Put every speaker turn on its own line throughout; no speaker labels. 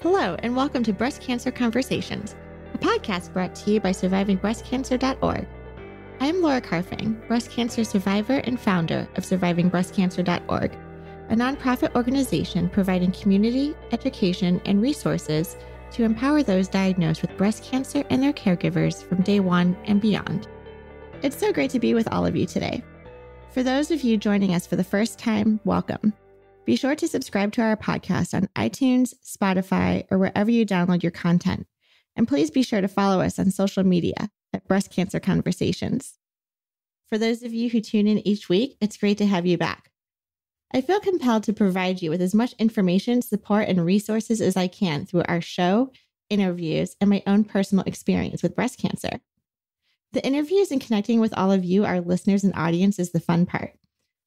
Hello, and welcome to Breast Cancer Conversations, a podcast brought to you by survivingbreastcancer.org. I am Laura Carfing, breast cancer survivor and founder of survivingbreastcancer.org, a nonprofit organization providing community, education, and resources to empower those diagnosed with breast cancer and their caregivers from day one and beyond. It's so great to be with all of you today. For those of you joining us for the first time, welcome. Be sure to subscribe to our podcast on iTunes, Spotify, or wherever you download your content. And please be sure to follow us on social media at Breast Cancer Conversations. For those of you who tune in each week, it's great to have you back. I feel compelled to provide you with as much information, support, and resources as I can through our show, interviews, and my own personal experience with breast cancer. The interviews and connecting with all of you, our listeners and audience, is the fun part.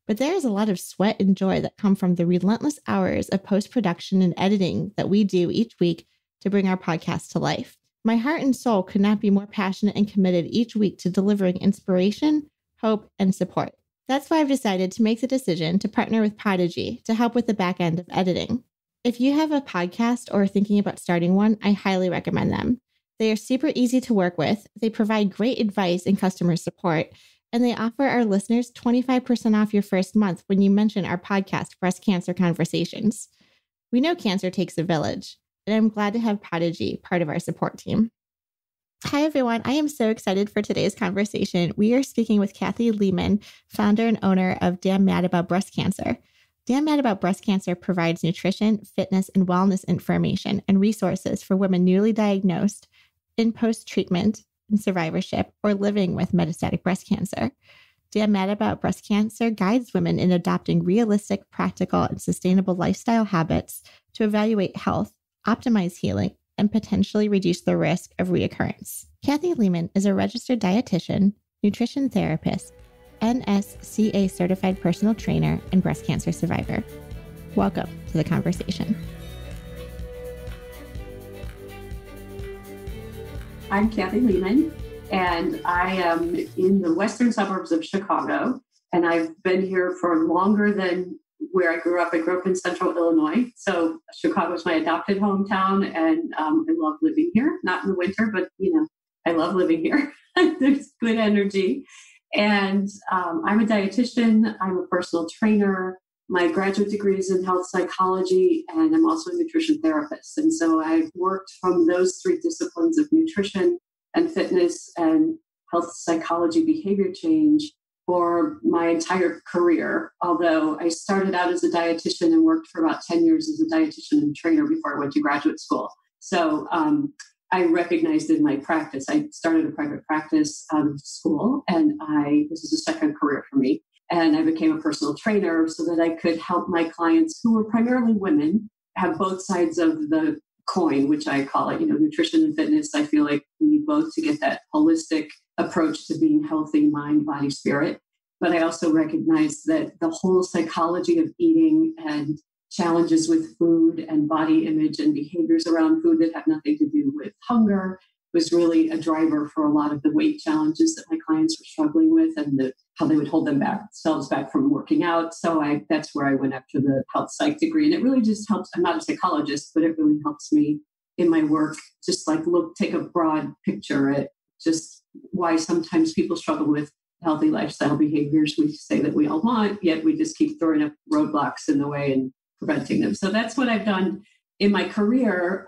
But there is a lot of sweat and joy that come from the relentless hours of post-production and editing that we do each week to bring our podcast to life. My heart and soul could not be more passionate and committed each week to delivering inspiration, hope, and support. That's why I've decided to make the decision to partner with Podigy to help with the back end of editing. If you have a podcast or are thinking about starting one, I highly recommend them. They are super easy to work with, they provide great advice and customer support, and they offer our listeners 25% off your first month when you mention our podcast, Breast Cancer Conversations. We know cancer takes a village, and I'm glad to have Podigy part of our support team. Hi, everyone. I am so excited for today's conversation. We are speaking with Cathy Leman, founder and owner of Damn Mad About Breast Cancer. Damn Mad About Breast Cancer provides nutrition, fitness, and wellness information and resources for women newly diagnosed, in post-treatment, in survivorship, or living with metastatic breast cancer. Damn Mad About Breast Cancer guides women in adopting realistic, practical, and sustainable lifestyle habits to evaluate health, optimize healing, and potentially reduce the risk of reoccurrence. Cathy Leman is a registered dietitian, nutrition therapist, NSCA certified personal trainer, and breast cancer survivor. Welcome to the conversation.
I'm Cathy Leman, and I am in the western suburbs of Chicago, and I've been here for longer than where I grew up. I grew up in central Illinois, so Chicago is my adopted hometown, and I love living here. Not in the winter, but, I love living here. There's good energy, and I'm a dietitian. I'm a personal trainer. My graduate degree is in health psychology, and I'm also a nutrition therapist. And so I've worked from those three disciplines of nutrition and fitness and health psychology behavior change for my entire career. Although I started out as a dietitian and worked for about 10 years as a dietitian and trainer before I went to graduate school. So I recognized in my practice, I started a private practice out of school, and this is a second career for me. And I became a personal trainer so that I could help my clients, who were primarily women, have both sides of the coin, which I call it, nutrition and fitness. I feel like we need both to get that holistic approach to being healthy, mind, body, spirit. But I also recognize that the whole psychology of eating and challenges with food and body image and behaviors around food that have nothing to do with hunger was really a driver for a lot of the weight challenges that my clients were struggling with, and how they would hold themselves back from working out. So that's where I went after the health psych degree. And it really just helps. I'm not a psychologist, but it really helps me in my work, just take a broad picture at just why sometimes people struggle with healthy lifestyle behaviors we say that we all want, yet we just keep throwing up roadblocks in the way and preventing them. So that's what I've done in my career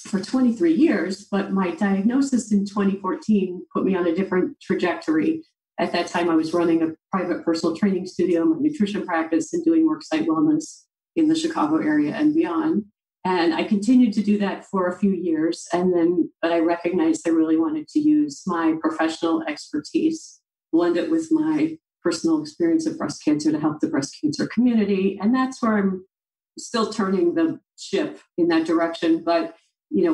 for 23 years. But my diagnosis in 2014 put me on a different trajectory. At that time, I was running a private personal training studio, my nutrition practice, and doing worksite wellness in the Chicago area and beyond. And I continued to do that for a few years. But I recognized I really wanted to use my professional expertise, blend it with my personal experience of breast cancer to help the breast cancer community. And that's where I'm still turning the ship in that direction. But,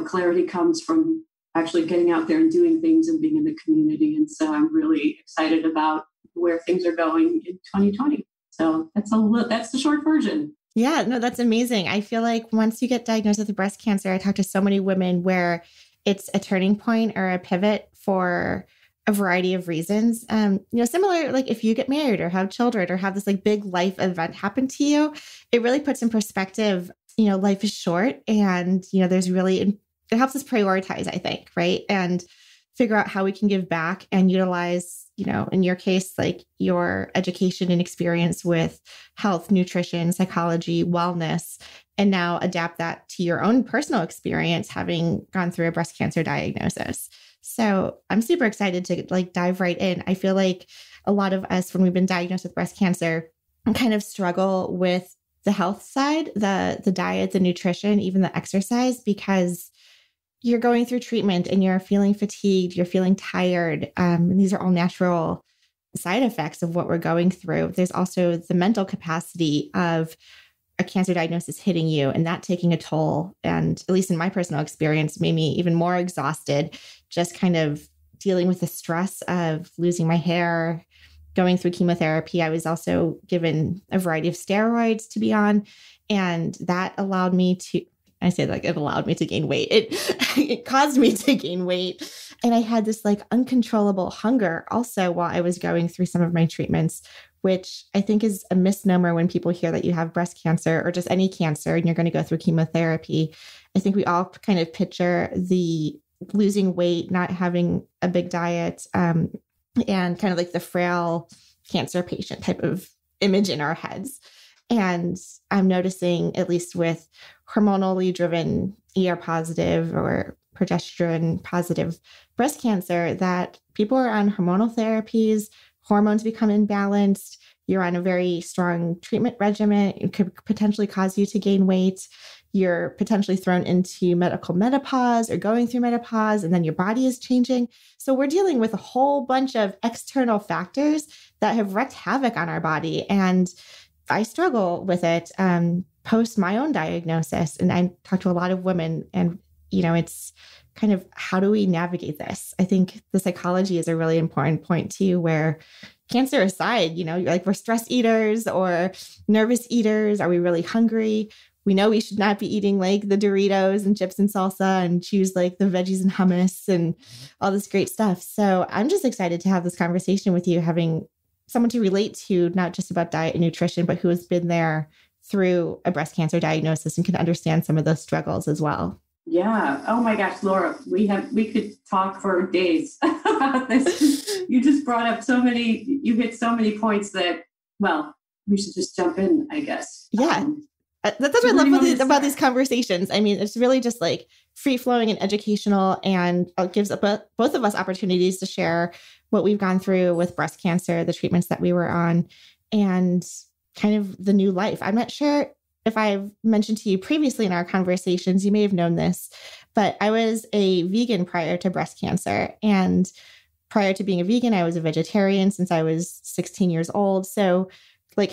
clarity comes from actually getting out there and doing things and being in the community. And so I'm really excited about where things are going in 2020. So that's the short version.
Yeah, no, that's amazing. I feel like once you get diagnosed with breast cancer, I talk to so many women where it's a turning point or a pivot for a variety of reasons. Similar, like if you get married or have children or have this big life event happen to you, it really puts in perspective, life is short and, there's really, it helps us prioritize, I think, right? And figure out how we can give back and utilize, in your case, like your education and experience with health, nutrition, psychology, wellness, and now adapt that to your own personal experience, having gone through a breast cancer diagnosis. So I'm super excited to dive right in. I feel like a lot of us, when we've been diagnosed with breast cancer, kind of struggle with the health side, the diet, the nutrition, even the exercise, because you're going through treatment and you're feeling fatigued, you're feeling tired. And these are all natural side effects of what we're going through. There's also the mental capacity of a cancer diagnosis hitting you and that taking a toll. And at least in my personal experience, made me even more exhausted, just kind of dealing with the stress of losing my hair, going through chemotherapy. I was also given a variety of steroids to be on. And that allowed me to, I say it allowed me to gain weight. It caused me to gain weight. And I had this uncontrollable hunger also while I was going through some of my treatments, which I think is a misnomer when people hear that you have breast cancer or just any cancer and you're going to go through chemotherapy. I think we all kind of picture the losing weight, not having a big diet, and kind of the frail cancer patient type of image in our heads. And I'm noticing, at least with hormonally driven ER positive or progesterone positive breast cancer, that people are on hormonal therapies, hormones become imbalanced, you're on a very strong treatment regimen, it could potentially cause you to gain weight. You're potentially thrown into medical menopause or going through menopause, and then your body is changing. So we're dealing with a whole bunch of external factors that have wreaked havoc on our body. And I struggle with it post my own diagnosis. And I talk to a lot of women and, it's kind of, how do we navigate this? I think the psychology is a really important point too, where cancer aside, we're stress eaters or nervous eaters. Are we really hungry? We know we should not be eating the Doritos and chips and salsa and choose the veggies and hummus and all this great stuff. So I'm just excited to have this conversation with you, having someone to relate to, not just about diet and nutrition, but who has been there through a breast cancer diagnosis and can understand some of those struggles as well.
Yeah. Oh my gosh, Laura, we could talk for days about this. You just brought up you hit so many points that, we should just jump in, I guess.
Yeah. That's what I love about these conversations. I mean, it's really just free flowing and educational, and it gives both of us opportunities to share what we've gone through with breast cancer, the treatments that we were on, and kind of the new life. I'm not sure if I've mentioned to you previously in our conversations, you may have known this, but I was a vegan prior to breast cancer. And prior to being a vegan, I was a vegetarian since I was 16 years old. So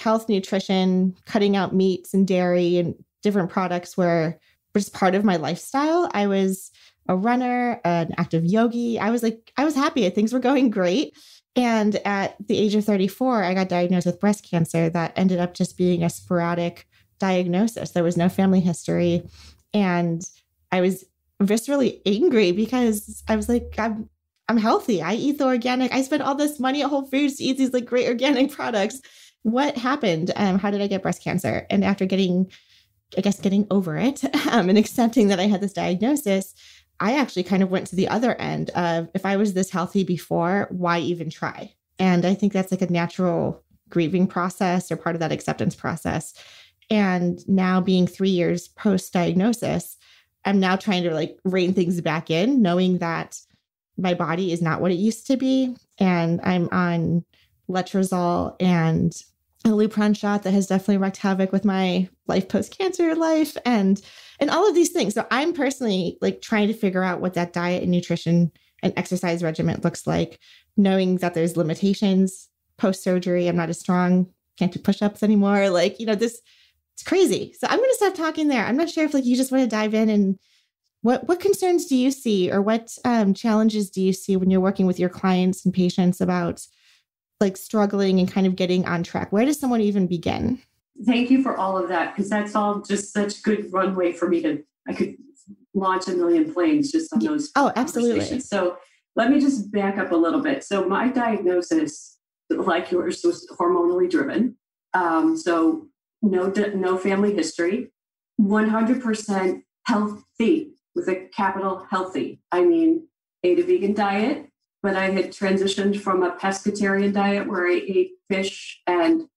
health, nutrition, cutting out meats and dairy and different products were just part of my lifestyle. I was a runner, an active yogi. I was happy. Things were going great. And at the age of 34, I got diagnosed with breast cancer that ended up just being a sporadic diagnosis. There was no family history. And I was viscerally angry because I was I'm healthy. I eat the organic. I spent all this money at Whole Foods to eat these great organic products. What happened? How did I get breast cancer? And after getting over it and accepting that I had this diagnosis, I actually kind of went to the other end of, if I was this healthy before, why even try? And I think that's a natural grieving process or part of that acceptance process. And now being 3 years post-diagnosis, I'm now trying to rein things back in, knowing that my body is not what it used to be. And I'm on letrozole and a Lupron shot that has definitely wreaked havoc with my life post-cancer life and all of these things. So I'm personally trying to figure out what that diet and nutrition and exercise regimen looks like, knowing that there's limitations post-surgery. I'm not as strong, can't do push-ups anymore. This, it's crazy. So I'm going to stop talking there. I'm not sure if you just want to dive in and what concerns do you see, or what challenges do you see when you're working with your clients and patients about struggling and kind of getting on track? Where does someone even begin?
Thank you for all of that, because that's all just such good runway for me I could launch a million planes just on those.
Oh, absolutely.
So let me just back up a little bit. So my diagnosis, like yours, was hormonally driven. So no family history. 100% healthy with a capital healthy. I mean, ate a vegan diet, but I had transitioned from a pescatarian diet where I ate fish and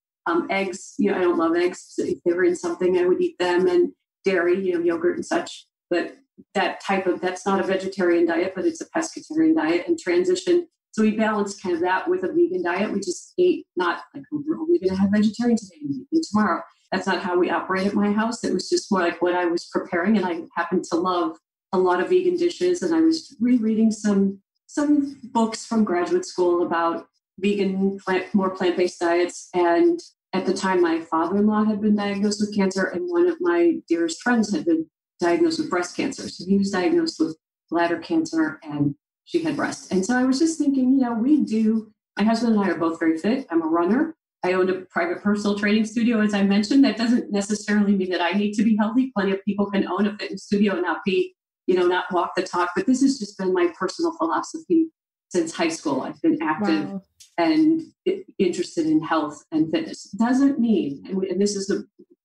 eggs. I don't love eggs. So if they were in something, I would eat them, and dairy, yogurt and such. But that's not a vegetarian diet, but it's a pescatarian diet, and transition. So we balanced kind of that with a vegan diet. We just ate, not like, oh, we're only going to have vegetarian today and vegan tomorrow. That's not how we operate at my house. It was just more like what I was preparing. And I happened to love a lot of vegan dishes. And I was rereading some books from graduate school about vegan, more plant-based diets. And at the time, my father-in-law had been diagnosed with cancer, and one of my dearest friends had been diagnosed with breast cancer. So he was diagnosed with bladder cancer, and she had breast. And so I was just thinking, my husband and I are both very fit. I'm a runner. I own a private personal training studio, as I mentioned. That doesn't necessarily mean that I need to be healthy. Plenty of people can own a fitness studio and not be, not walk the talk. But this has just been my personal philosophy since high school. I've been active and interested in health and fitness. Doesn't mean, and this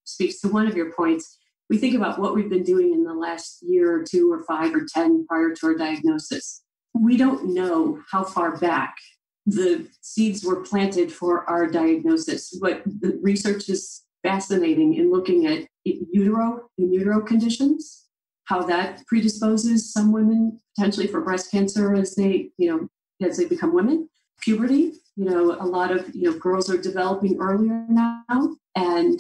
speaks to one of your points, we think about what we've been doing in the last year or 2 or 5 or 10 prior to our diagnosis. We don't know how far back the seeds were planted for our diagnosis. But the research is fascinating in looking at in utero conditions, how that predisposes some women potentially for breast cancer as they become women. Puberty, a lot of, girls are developing earlier now. And,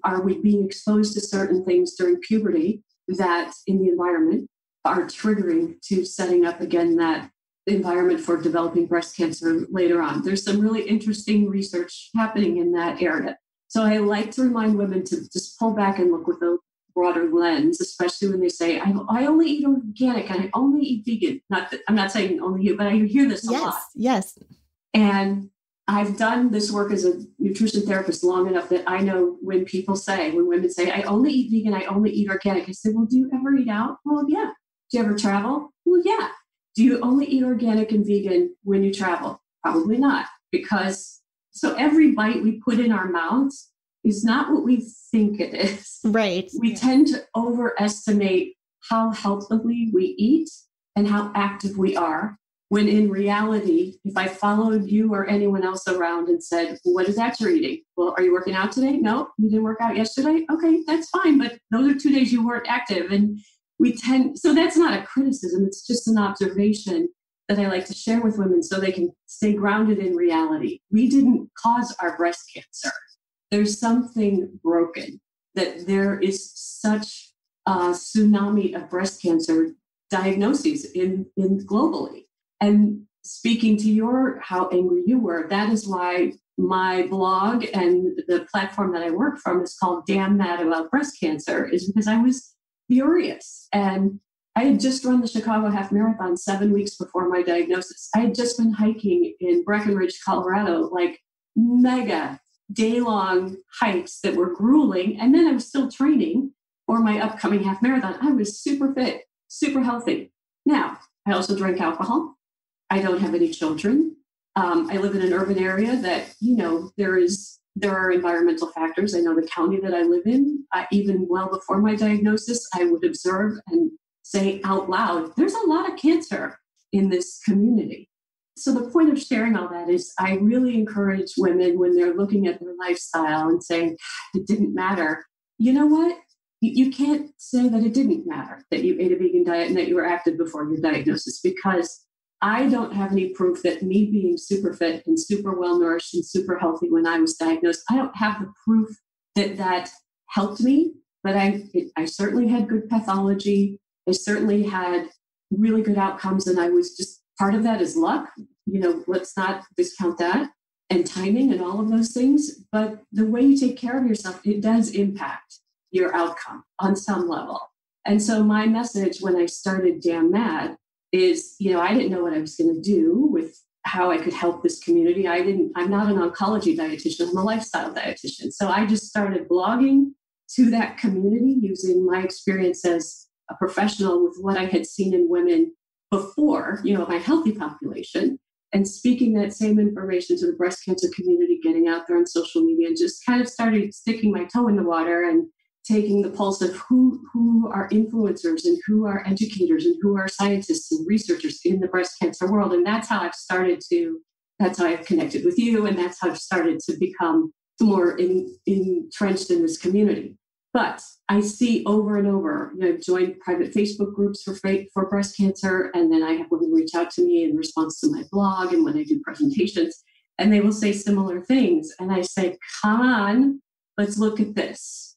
are we being exposed to certain things during puberty that in the environment are triggering to setting up again that environment for developing breast cancer later on? There's some really interesting research happening in that area. So I like to remind women to just pull back and look with a broader lens, especially when they say, I only eat organic and I only eat vegan. I'm not saying only you, but I hear this a lot.
Yes.
And I've done this work as a nutrition therapist long enough that I know when women say, I only eat vegan, I only eat organic. I say, well, do you ever eat out? Well, yeah. Do you ever travel? Well, yeah. Do you only eat organic and vegan when you travel? Probably not. So every bite we put in our mouths is not what we think it is.
Right.
We tend to overestimate how healthily we eat and how active we are, when in reality, if I followed you or anyone else around and said, what is that you're eating? Well, are you working out today? No, you didn't work out yesterday? Okay, that's fine. But those are 2 days you weren't active. And so that's not a criticism. It's just an observation that I like to share with women so they can stay grounded in reality. We didn't cause our breast cancer. There's something broken, that there is such a tsunami of breast cancer diagnoses in globally. And speaking to how angry you were, that is why my blog and the platform that I work from is called Damn Mad About Breast Cancer, is because I was furious. And I had just run the Chicago Half Marathon 7 weeks before my diagnosis. I had just been hiking in Breckenridge, Colorado, like mega day-long hikes that were grueling. And then I was still training for my upcoming half marathon. I was super fit, super healthy. Now, I also drank alcohol. I don't have any children. I live in an urban area that, there are environmental factors. I know the county that I live in, even well before my diagnosis, I would observe and say out loud, there's a lot of cancer in this community. So the point of sharing all that is I really encourage women when they're looking at their lifestyle and saying, it didn't matter. You know what? You can't say that it didn't matter that you ate a vegan diet and that you were active before your diagnosis, because I don't have any proof that me being super fit and super well-nourished and super healthy when I was diagnosed, I don't have the proof that helped me, but I certainly had good pathology. I certainly had really good outcomes, and I was just, part of that is luck. Let's not discount that, and timing and all of those things. But the way you take care of yourself, it does impact your outcome on some level. And so my message when I started Damn Mad is, I didn't know what I was going to do with how I could help this community. I'm not an oncology dietitian, I'm a lifestyle dietitian. So I just started blogging to that community using my experience as a professional with what I had seen in women before, my healthy population, and speaking that same information to the breast cancer community, getting out there on social media, and just kind of started sticking my toe in the water and taking the pulse of who are influencers and who are educators and who are scientists and researchers in the breast cancer world. And that's how that's how I've connected with you. And that's how I've started to become more entrenched in this community. But I see over and over, I've joined private Facebook groups for breast cancer. And then I have women reach out to me in response to my blog and when I do presentations, and they will say similar things. And I say, come on, let's look at this.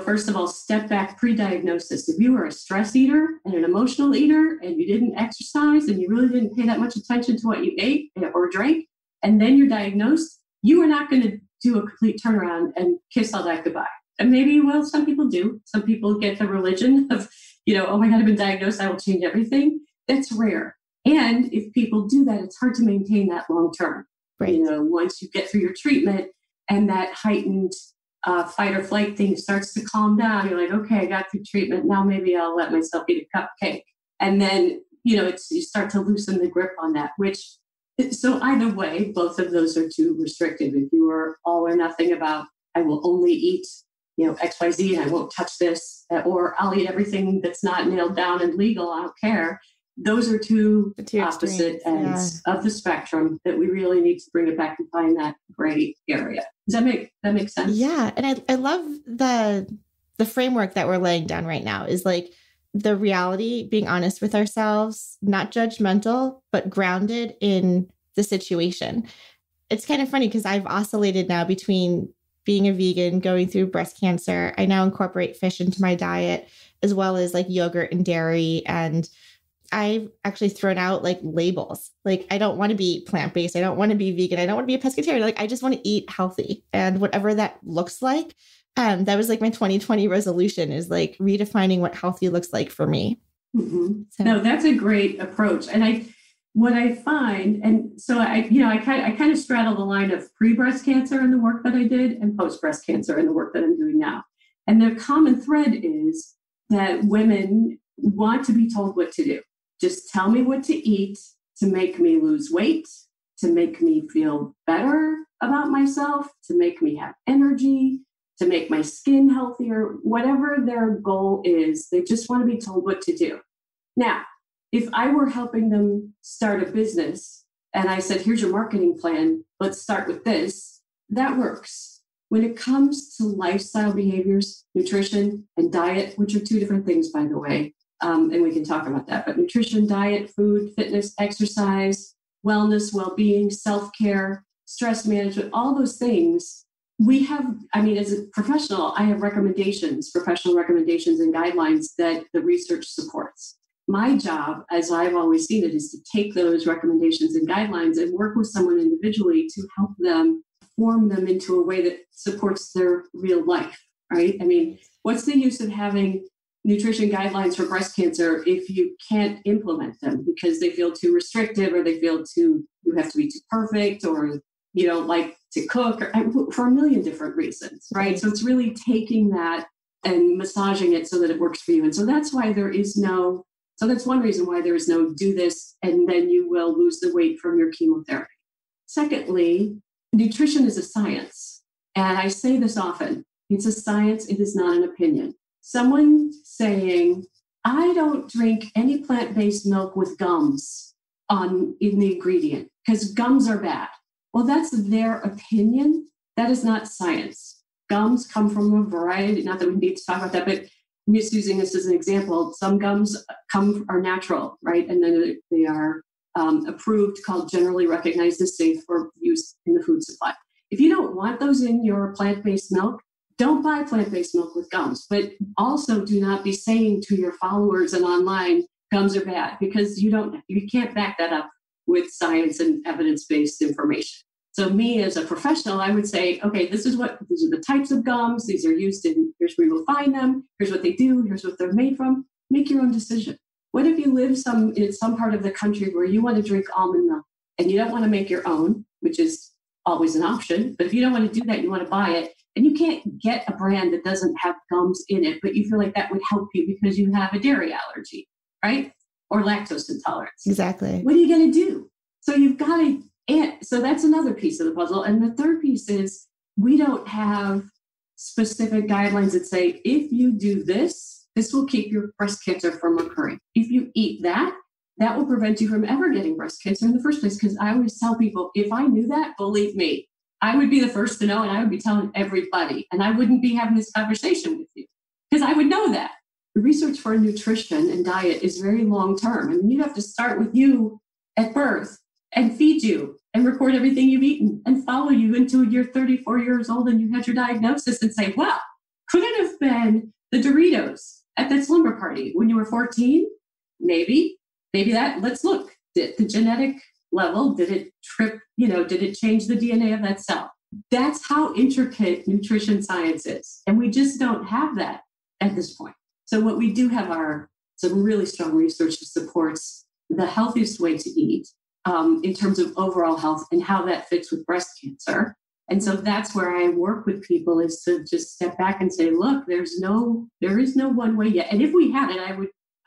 First of all, step back pre-diagnosis. If you were a stress eater and an emotional eater and you didn't exercise and you really didn't pay that much attention to what you ate or drank, and then you're diagnosed, you are not going to do a complete turnaround and kiss all that goodbye. And maybe you will. Some people do. Some people get the religion of, oh my God, I've been diagnosed, I will change everything. That's rare. And if people do that, it's hard to maintain that long term.
Right.
Once you get through your treatment and that heightened fight or flight thing starts to calm down, you're like, okay, I got through treatment. Now maybe I'll let myself eat a cupcake. And then, you start to loosen the grip on that, so either way, both of those are too restrictive. If you are all or nothing about, I will only eat, XYZ and I won't touch this, or I'll eat everything that's not nailed down and legal, I don't care. Those are two opposite ends of the spectrum that we really need to bring it back and find that gray area. Does that make sense?
Yeah. And I love the framework that we're laying down right now is like the reality, being honest with ourselves, not judgmental, but grounded in the situation. It's kind of funny because I've oscillated now between being a vegan, going through breast cancer. I now incorporate fish into my diet, as well as like yogurt and dairy. And I've actually thrown out like labels. Like, I don't want to be plant-based. I don't want to be vegan. I don't want to be a pescatarian. Like, I just want to eat healthy. And whatever that looks like, that was like my 2020 resolution, is like redefining what healthy looks like for me.
Mm-hmm. So. No, that's a great approach. And what I find, and so I kind of straddle the line of pre-breast cancer in the work that I did and post-breast cancer in the work that I'm doing now. And the common thread is that women want to be told what to do. Just tell me what to eat to make me lose weight, to make me feel better about myself, to make me have energy, to make my skin healthier, whatever their goal is. They just want to be told what to do. Now, if I were helping them start a business and I said, here's your marketing plan, let's start with this, that works. When it comes to lifestyle behaviors, nutrition and diet, which are two different things, by the way, and we can talk about that, but nutrition, diet, food, fitness, exercise, wellness, well-being, self-care, stress management, all those things, as a professional, I have professional recommendations and guidelines that the research supports. My job, as I've always seen it, is to take those recommendations and guidelines and work with someone individually to help them form them into a way that supports their real life, right? I mean, what's the use of having nutrition guidelines for breast cancer if you can't implement them because they feel too restrictive, or they feel you have to be too perfect, or you don't like to cook, or for a million different reasons, right? So it's really taking that and massaging it so that it works for you. And so that's why that's one reason why there is no do this and then you will lose the weight from your chemotherapy. Secondly, nutrition is a science. And I say this often, it's a science, it is not an opinion. Someone saying, I don't drink any plant-based milk with gums in the ingredient because gums are bad. Well, that's their opinion. That is not science. Gums come from a variety, not that we need to talk about that, but I'm just using this as an example. Some gums are natural, right? And then they are approved, called generally recognized as safe for use in the food supply. If you don't want those in your plant-based milk, don't buy plant-based milk with gums. But also do not be saying to your followers and online, gums are bad, because you can't back that up with science and evidence-based information. So me as a professional, I would say, okay, these are the types of gums. These are used here's where you'll find them. Here's what they do. Here's what they're made from. Make your own decision. What if you live in some part of the country where you want to drink almond milk and you don't want to make your own, which is always an option. But if you don't want to do that, you want to buy it, and you can't get a brand that doesn't have gums in it, but you feel like that would help you because you have a dairy allergy, right? Or lactose intolerance.
Exactly.
What are you going to do? So you've got to, so that's another piece of the puzzle. And the third piece is we don't have specific guidelines that say, if you do this, this will keep your breast cancer from recurring. If you eat that, that will prevent you from ever getting breast cancer in the first place. Because I always tell people, if I knew that, believe me, I would be the first to know, and I would be telling everybody, and I wouldn't be having this conversation with you because I would know that. The research for nutrition and diet is very long-term. I mean, you have to start with you at birth and feed you and record everything you've eaten and follow you until you're 34 years old and you had your diagnosis and say, well, could it have been the Doritos at that slumber party when you were 14? Maybe that, let's look. Did the genetic level, did it trip, did it change the DNA of that cell? That's how intricate nutrition science is. And we just don't have that at this point. So what we do have are some really strong research that supports the healthiest way to eat in terms of overall health and how that fits with breast cancer. And so that's where I work with people, is to just step back and say, look, there is no one way yet. And if we had it,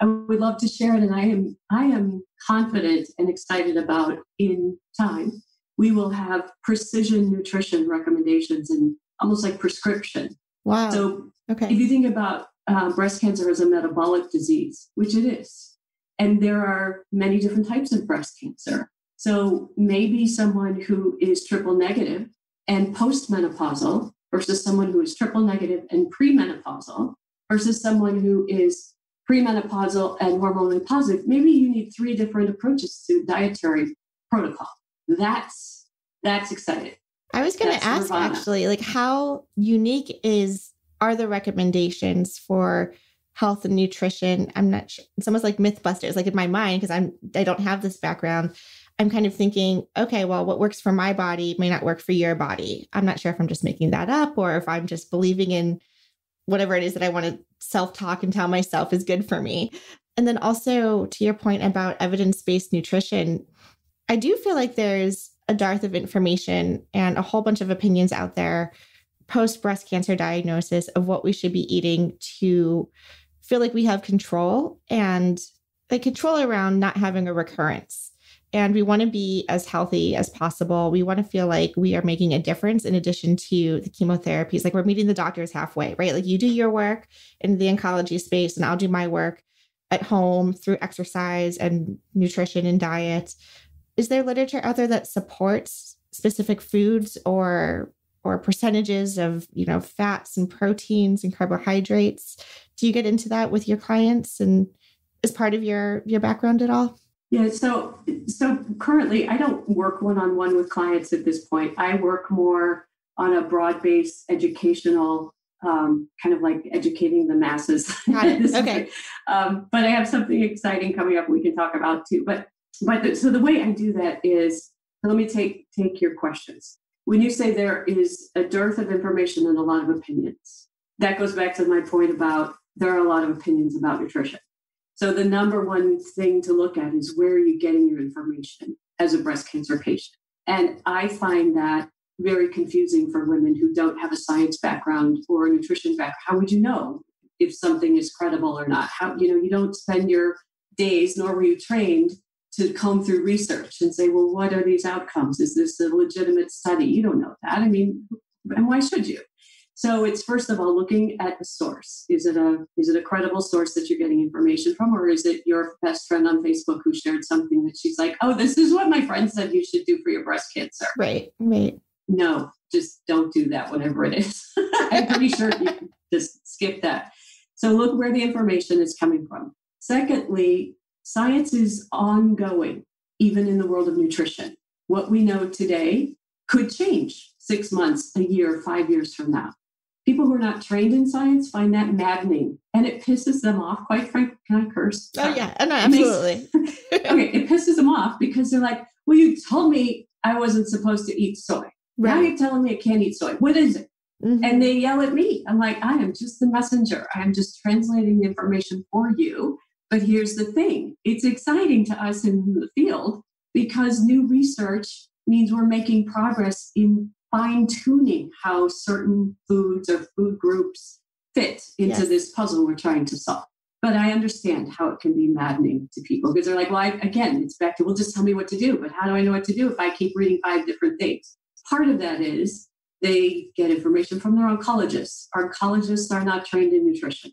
I would love to share it. And I am confident and excited about, in time, we will have precision nutrition recommendations and almost like prescription.
Wow.
So
okay.
If you think about breast cancer as a metabolic disease, which it is, and there are many different types of breast cancer. So maybe someone who is triple negative and postmenopausal versus someone who is triple negative and premenopausal versus someone who is premenopausal and hormonally positive, maybe you need 3 different approaches to dietary protocol. That's exciting.
I was going to ask
nirvana.
Actually, like, how unique are the recommendations for health and nutrition? I'm not sure. It's almost like Mythbusters, like in my mind, because I don't have this background. I'm kind of thinking, okay, well, what works for my body may not work for your body. I'm not sure if I'm just making that up or if I'm just believing in whatever it is that I want to self-talk and tell myself is good for me. And then also, to your point about evidence-based nutrition, I do feel like there's a dearth of information and a whole bunch of opinions out there post-breast cancer diagnosis of what we should be eating to feel like we have control, and like control around not having a recurrence. And we want to be as healthy as possible. We want to feel like we are making a difference in addition to the chemotherapies. Like, we're meeting the doctors halfway, right? Like, you do your work in the oncology space and I'll do my work at home through exercise and nutrition and diet. Is there literature out there that supports specific foods or percentages of, fats and proteins and carbohydrates? Do you get into that with your clients and as part of your background at all?
Yeah, so currently I don't work one-on-one with clients at this point. I work more on a broad-based educational, kind of like educating the masses.
Got it. Okay.
But I have something exciting coming up we can talk about too. So the way I do that is, let me take your questions. When you say there is a dearth of information and a lot of opinions, that goes back to my point about there are a lot of opinions about nutrition. So the number one thing to look at is, where are you getting your information as a breast cancer patient? And I find that very confusing for women who don't have a science background or a nutrition background. How would you know if something is credible or not? You don't spend your days, nor were you trained to comb through research and say, well, what are these outcomes? Is this a legitimate study? You don't know that. I mean, and why should you? So it's, first of all, looking at the source. Is it a credible source that you're getting information from, or is it your best friend on Facebook who shared something that she's like, oh, this is what my friend said you should do for your breast cancer?
Right.
No, just don't do that, whatever it is. I'm pretty sure you can just skip that. So look where the information is coming from. Secondly, science is ongoing, even in the world of nutrition. What we know today could change 6 months, a year, 5 years from now. People who are not trained in science find that maddening, and it pisses them off, quite frankly. Can I curse?
Oh, yeah. No, absolutely.
Okay, it pisses them off because they're like, well, you told me I wasn't supposed to eat soy. Right. Now you're telling me I can't eat soy. What is it? Mm-hmm. And they yell at me. I'm like, I am just the messenger. I am just translating the information for you. But here's the thing. It's exciting to us in the field because new research means we're making progress in fine-tuning how certain foods or food groups fit into this puzzle we're trying to solve. But I understand how it can be maddening to people because they're like, well, again, it's back to, well, just tell me what to do. But how do I know what to do if I keep reading 5 different things? Part of that is They get information from their oncologists. Oncologists are not trained in nutrition.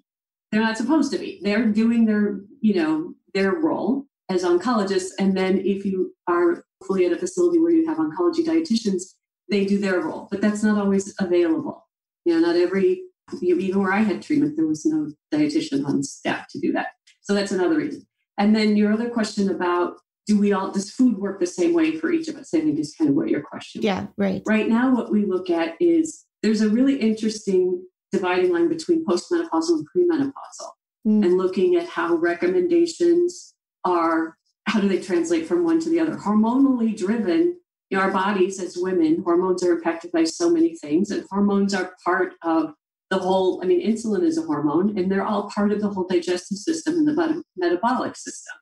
They're not supposed to be. They're doing their role as oncologists. And then if you are hopefully at a facility where you have oncology dietitians, they do their role. But that's not always available. Not even where I had treatment, there was no dietitian on staff to do that. So that's another reason. And then your other question about does food work the same way for each of us? I think is kind of what your question was.
Yeah, right.
Right now, what we look at is there's a really interesting dividing line between postmenopausal and premenopausal, and looking at how recommendations are, how do they translate from one to the other? Hormonally driven, our bodies as women, hormones are impacted by so many things, and hormones are part of the whole, insulin is a hormone, and they're all part of the whole digestive system and the metabolic system.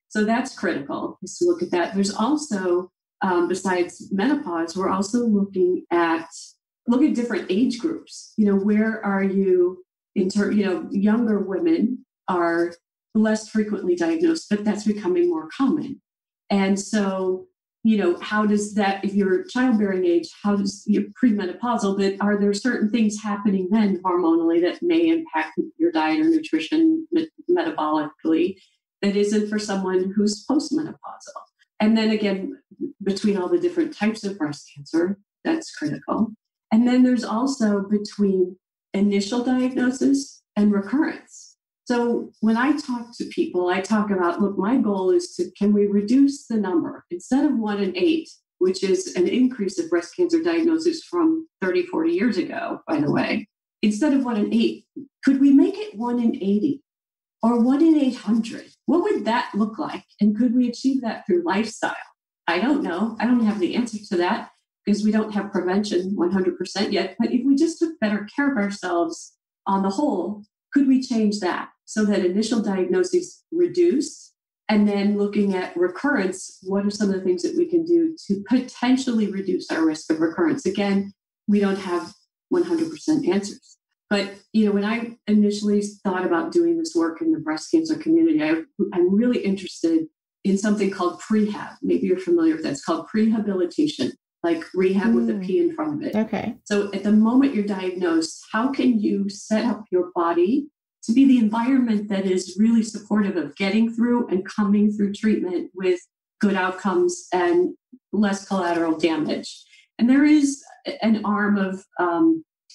So that's critical, is to look at that. There's also, besides menopause, we're also looking at different age groups. Where are you younger women are less frequently diagnosed, but that's becoming more common. And so, how does that, if you're childbearing age, how does you're premenopausal, but are there certain things happening then hormonally that may impact your diet or nutrition metabolically that isn't for someone who's postmenopausal? And then again, between all the different types of breast cancer, that's critical. And then there's also between initial diagnosis and recurrence. So when I talk to people, I talk about, look, my goal is can we reduce the number instead of 1 in 8, which is an increase of breast cancer diagnosis from 30, 40 years ago, by the way, instead of 1 in 8, could we make it 1 in 80 or 1 in 800? What would that look like? And could we achieve that through lifestyle? I don't know. I don't have the answer to that because we don't have prevention 100% yet. But if we just took better care of ourselves on the whole, could we change that so that initial diagnoses reduce? And then looking at recurrence, what are some of the things that we can do to potentially reduce our risk of recurrence? Again, we don't have 100% answers. But, when I initially thought about doing this work in the breast cancer community, I'm really interested in something called prehab. Maybe you're familiar with that. It's called prehabilitation, like rehab with a P in front of it.
Okay.
So at the moment you're diagnosed, how can you set up your body to be the environment that is really supportive of getting through and coming through treatment with good outcomes and less collateral damage? And there is an arm of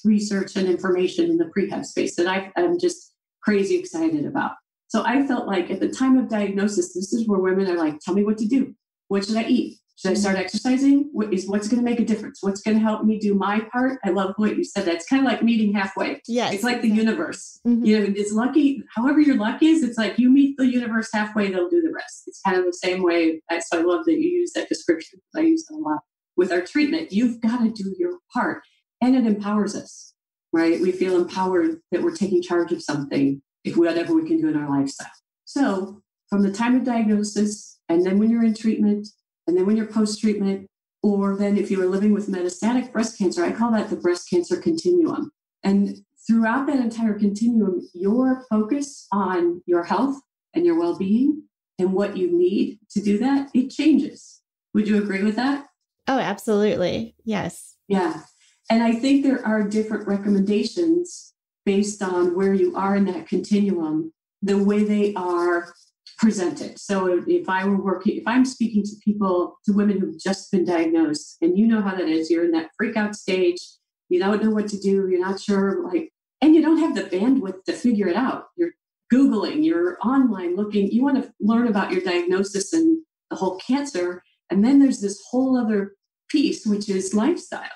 research and information in the prehab space that I'm just crazy excited about. So I felt like at the time of diagnosis, this is where women are like, tell me what to do. What should I eat? Should I start exercising? What's going to make a difference? What's going to help me do my part? I love what you said. That's kind of like meeting halfway.
Yes.
It's like the universe. It's lucky. However your luck is, it's like you meet the universe halfway, they'll do the rest. It's kind of the same way. So I love that you use that description because I use it a lot. With our treatment, you've got to do your part. And it empowers us, right? We feel empowered that we're taking charge of something, if whatever we can do in our lifestyle. So from the time of diagnosis, and then when you're in treatment, and then when you're post-treatment, or then if you are living with metastatic breast cancer, I call that the breast cancer continuum. And throughout that entire continuum, your focus on your health and your well-being and what you need to do that, it changes. Would you agree with that?
Oh, absolutely. Yes.
Yeah. And I think there are different recommendations based on where you are in that continuum, the way they are presented. So if I'm speaking to women who've just been diagnosed, and you know how that is, you're in that freak out stage, you don't know what to do, you're not sure, and you don't have the bandwidth to figure it out. You're Googling, you're online looking, you want to learn about your diagnosis and the whole cancer. And then there's this whole other piece, which is lifestyle.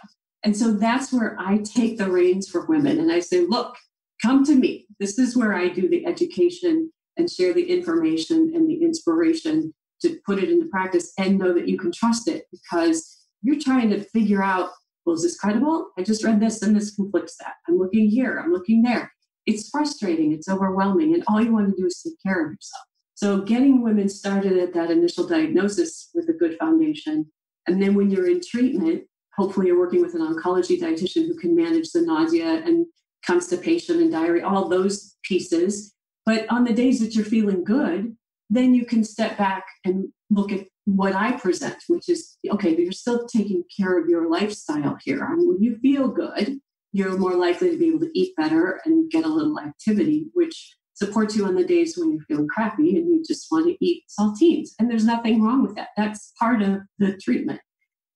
And so that's where I take the reins for women and I say, look, come to me. This is where I do the education and share the information and the inspiration to put it into practice and know that you can trust it because you're trying to figure out, well, is this credible? I just read this and this conflicts that. I'm looking here, I'm looking there. It's frustrating, it's overwhelming, and all you want to do is take care of yourself. So getting women started at that initial diagnosis with a good foundation. And then when you're in treatment, hopefully you're working with an oncology dietitian who can manage the nausea and constipation and diarrhea, all those pieces. But on the days that you're feeling good, then you can step back and look at what I present, which is, okay, but you're still taking care of your lifestyle here. I mean, when you feel good, you're more likely to be able to eat better and get a little activity, which supports you on the days when you're feeling crappy and you just want to eat saltines. And there's nothing wrong with that. That's part of the treatment.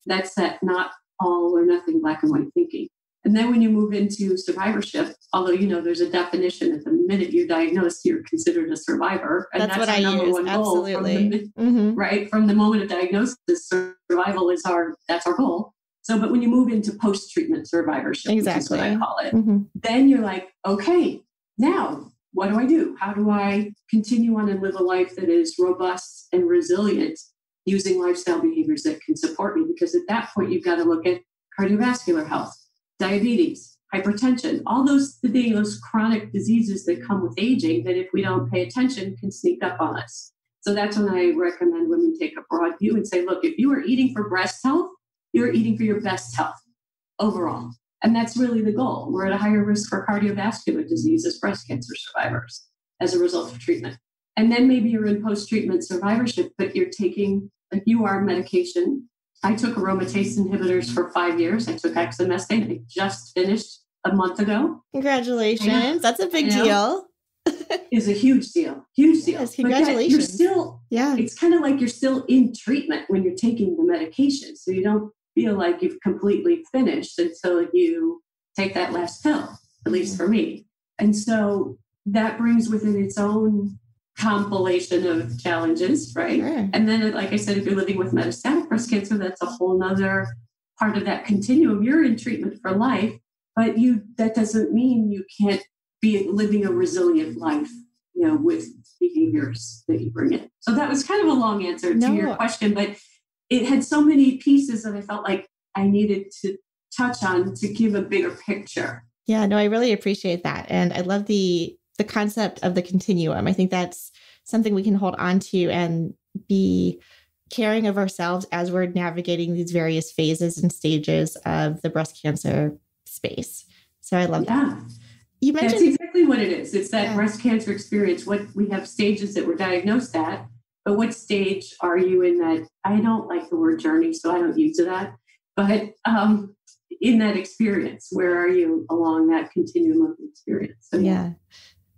That's that not all or nothing black and white thinking. And then when you move into survivorship, although, there's a definition at the minute you're diagnosed, you're considered a survivor. And that's
what
our
I
number
use.
one
Absolutely.
goal right? From the moment of diagnosis, survival is that's our goal. So, but when you move into post-treatment survivorship,
Exactly.
which is what I call it, then you're like, okay, now what do I do? How do I continue on and live a life that is robust and resilient using lifestyle behaviors that can support me? Because at that point, you've got to look at cardiovascular health, diabetes, hypertension, all those chronic diseases that come with aging that if we don't pay attention can sneak up on us. So that's when I recommend women take a broad view and say, look, if you are eating for breast health, you're eating for your best health overall. And that's really the goal. We're at a higher risk for cardiovascular disease as breast cancer survivors as a result of treatment. And then maybe you're in post-treatment survivorship, but you're taking, like you are, medication. I took aromatase inhibitors for 5 years. I took exemestane. I just finished a month ago.
Congratulations. That's a big deal.
Is a huge deal. Huge deal.
Yes, congratulations.
You're still, it's kind of like you're still in treatment when you're taking the medication. So you don't feel like you've completely finished until you take that last pill, at least for me. And so that brings within its own compilation of challenges, right?
Sure.
And then, like I said, if you're living with metastatic breast cancer, that's a whole nother part of that continuum. You're in treatment for life, but that doesn't mean you can't be living a resilient life, with behaviors that you bring in. So that was kind of a long answer to your question, but it had so many pieces that I felt like I needed to touch on to give a bigger picture.
Yeah, no, I really appreciate that. And I love the concept of the continuum. I think that's something we can hold on to and be caring of ourselves as we're navigating these various phases and stages of the breast cancer space. So I love that. You mentioned
that's exactly what it is. It's that breast cancer experience. What we have stages that we're diagnosed at, but what stage are you in that? I don't like the word journey, so I don't use that. But in that experience, where are you along that continuum of the experience? So,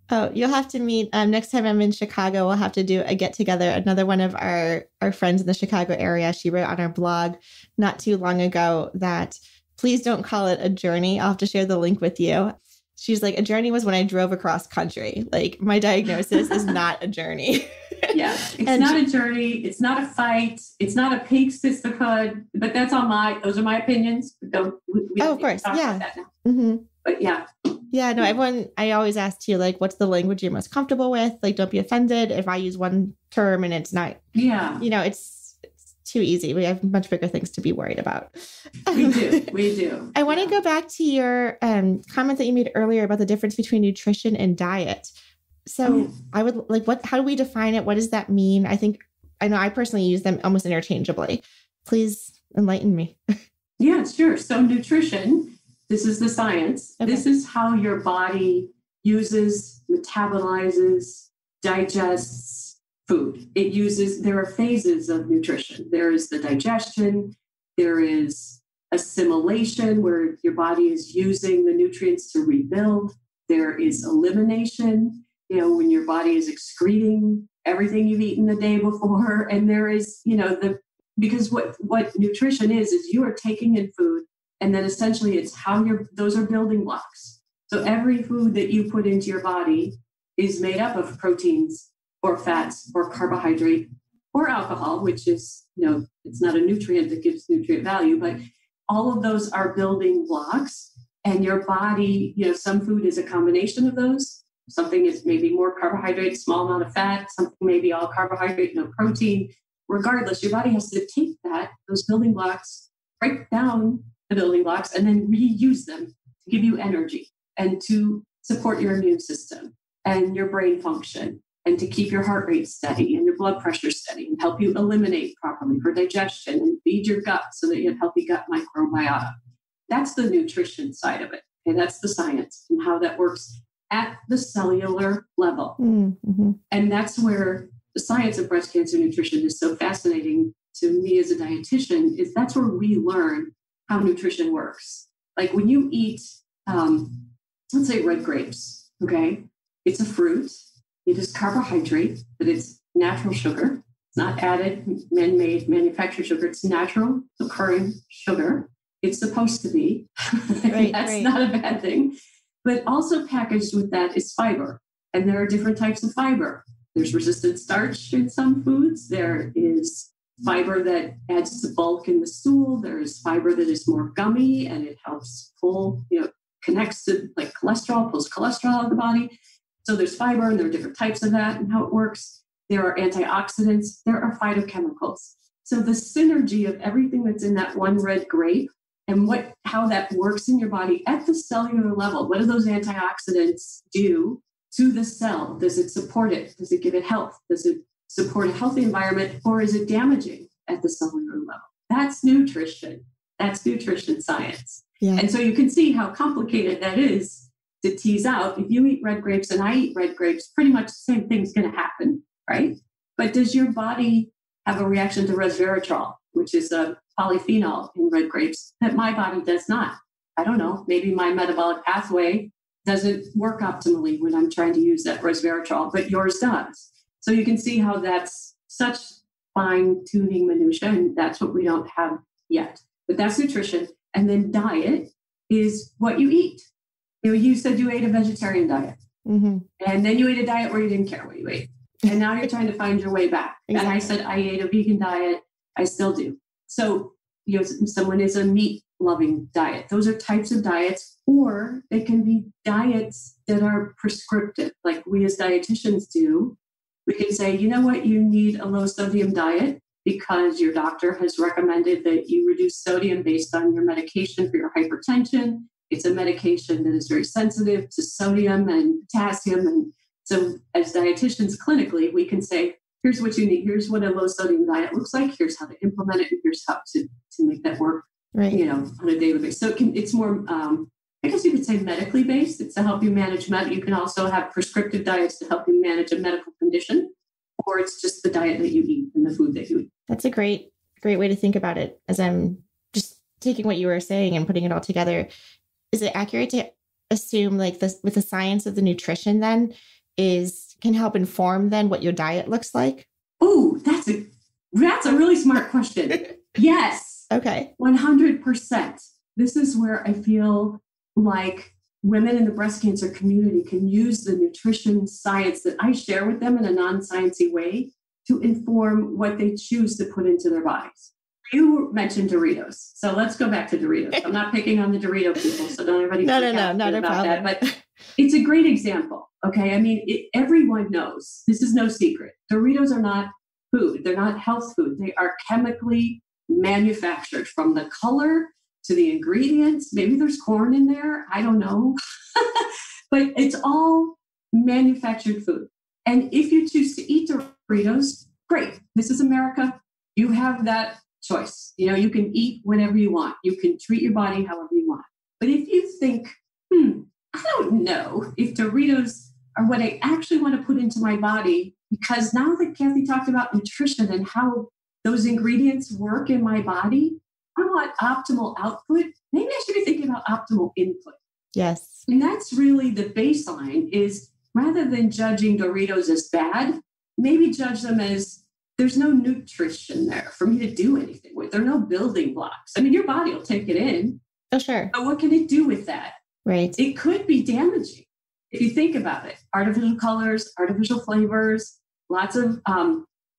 Oh, you'll have to meet next time I'm in Chicago. We'll have to do a get together. Another one of our friends in the Chicago area, she wrote on our blog not too long ago that please don't call it a journey. I'll have to share the link with you. She's like, a journey was when I drove across country. Like my diagnosis is not a journey.
It's not a journey. It's not a fight. It's not a pink sisterhood, but those are my opinions. Of
course. Yeah.
But
Yeah, no, I always ask you, like, what's the language you're most comfortable with? Like, don't be offended if I use one term and it's not, it's too easy. We have much bigger things to be worried about.
We do.
I want to go back to your comment that you made earlier about the difference between nutrition and diet. So I would how do we define it? What does that mean? I know I personally use them almost interchangeably. Please enlighten me.
Yeah, sure. So nutrition, this is the science. Okay. This is how your body uses, metabolizes, digests food. There are phases of nutrition. There is the digestion. There is assimilation, where your body is using the nutrients to rebuild. There is elimination, when your body is excreting everything you've eaten the day before. And there is, because what nutrition is you are taking in food, and then essentially it's those are building blocks. So every food that you put into your body is made up of proteins or fats or carbohydrate or alcohol, which is, it's not a nutrient that gives nutrient value, but all of those are building blocks. And your body, some food is a combination of those. Something is maybe more carbohydrate, small amount of fat. Something may be all carbohydrate, no protein. Regardless, your body has to take those building blocks, break down the building blocks, and then reuse them to give you energy and to support your immune system and your brain function, and to keep your heart rate steady and your blood pressure steady, and help you eliminate properly for digestion and feed your gut so that you have healthy gut microbiota. That's the nutrition side of it. Okay, that's the science and how that works at the cellular level. Mm-hmm. And that's where the science of breast cancer nutrition is so fascinating, to me as a dietitian is that's where we learn how nutrition works. Like when you eat, let's say red grapes, okay? It's a fruit. It is carbohydrate, but it's natural sugar. It's not added, man-made, manufactured sugar. It's natural occurring sugar. It's supposed to be. That's not a bad thing. But also packaged with that is fiber. And there are different types of fiber. There's resistant starch in some foods. There is fiber that adds to bulk in the stool. There is fiber that is more gummy and it helps pull, connects to like cholesterol, pulls cholesterol out of the body. So there's fiber and there are different types of that and how it works. There are antioxidants. There are phytochemicals. So the synergy of everything that's in that one red grape and how that works in your body at the cellular level. What do those antioxidants do to the cell? Does it support it? Does it give it health? Does it support a healthy environment, or is it damaging at the cellular level? That's nutrition. That's nutrition science. Yeah. And so you can see how complicated that is to tease out. If you eat red grapes and I eat red grapes, pretty much the same thing's going to happen, right? But does your body have a reaction to resveratrol, which is a polyphenol in red grapes that my body does not? I don't know. Maybe my metabolic pathway doesn't work optimally when I'm trying to use that resveratrol, but yours does. So you can see how that's such fine-tuning minutia, and that's what we don't have yet. But that's nutrition. And then diet is what you eat. You said you ate a vegetarian diet. Mm-hmm. And then you ate a diet where you didn't care what you ate. And now you're trying to find your way back. Exactly. And I said, I ate a vegan diet. I still do. So, someone is a meat-loving diet. Those are types of diets, or they can be diets that are prescriptive, like we as dietitians do. We can say, you know what, you need a low-sodium diet because your doctor has recommended that you reduce sodium based on your medication for your hypertension. It's a medication that is very sensitive to sodium and potassium. And so as dietitians clinically, we can say, here's what you need. Here's what a low-sodium diet looks like. Here's how to implement it. And here's how to make that work, on a daily basis. So it's more, I guess you could say medically based. It's to help you manage You can also have prescriptive diets to help you manage a medical condition, or it's just the diet that you eat and the food that you eat.
That's a great way to think about it. As I'm just taking what you were saying and putting it all together, is it accurate to assume like this with the science of the nutrition then can help inform then what your diet looks like?
Oh, that's a really smart question. Yes.
Okay.
100%. This is where I feel like women in the breast cancer community can use the nutrition science that I share with them in a non-sciencey way to inform what they choose to put into their bodies. You mentioned Doritos. So let's go back to Doritos. I'm not picking on the Dorito people, so don't everybody
No, not a problem.
That. But it's a great example. Okay. I mean, everyone knows this is no secret. Doritos are not food. They're not health food. They are chemically manufactured, from the color to the ingredients. Maybe there's corn in there. I don't know. But it's all manufactured food. And if you choose to eat Doritos, great. This is America. You have that choice. You can eat whatever you want. You can treat your body however you want. But if you think, I don't know if Doritos are what I actually want to put into my body, because now that Cathy talked about nutrition and how those ingredients work in my body, I want optimal output. Maybe I should be thinking about optimal input.
Yes.
And that's really the baseline, is rather than judging Doritos as bad, maybe judge them as there's no nutrition there for me to do anything with. There are no building blocks. I mean, your body will take it in.
Oh, sure.
But what can it do with that?
Right.
It could be damaging if you think about it. Artificial colors, artificial flavors, lots of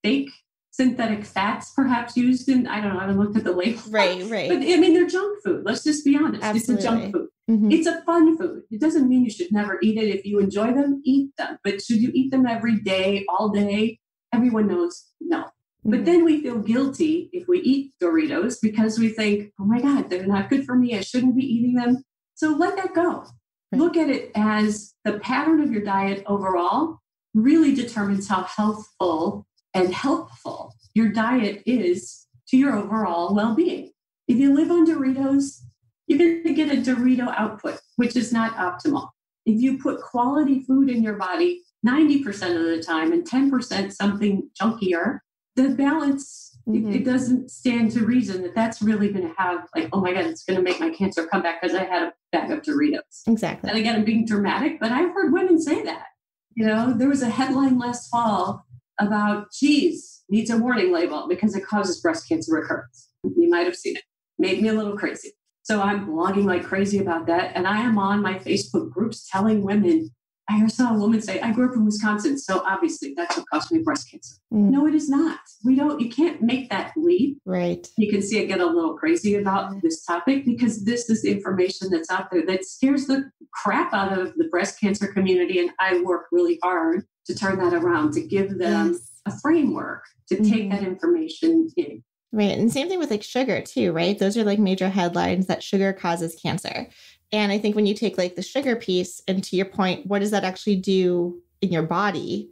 fake synthetic fats perhaps used in, I don't know, I haven't looked at the label.
Right.
But I mean, they're junk food. Let's just be honest.
Absolutely.
It's a junk food.
Mm-hmm.
It's a fun food. It doesn't mean you should never eat it. If you enjoy them, eat them. But should you eat them every day, all day? Everyone knows no. Mm-hmm. But then we feel guilty if we eat Doritos because we think, oh my God, they're not good for me. I shouldn't be eating them. So let that go. Right. Look at it as the pattern of your diet overall really determines how healthful and helpful your diet is to your overall well-being. If you live on Doritos, you're going to get a Dorito output, which is not optimal. If you put quality food in your body 90% of the time and 10% something junkier, the balance It doesn't stand to reason that that's really going to have like, oh my God, it's going to make my cancer come back because I had a bag of Doritos.
Exactly.
And again, I'm being dramatic, but I've heard women say that. There was a headline last fall about cheese needs a warning label because it causes breast cancer recurrence. You might have seen it. Made me a little crazy. So I'm blogging like crazy about that. And I am on my Facebook groups telling women, I saw a woman say, I grew up in Wisconsin, so obviously that's what caused me breast cancer. No, it is not. You can't make that leap.
Right.
You can see I get a little crazy about this topic because this is the information that's out there that scares the crap out of the breast cancer community. And I work really hard to turn that around, to give them a framework to take that information in.
Right. And same thing with like sugar too, right? Those are like major headlines that sugar causes cancer. And I think when you take like the sugar piece, and to your point, what does that actually do in your body?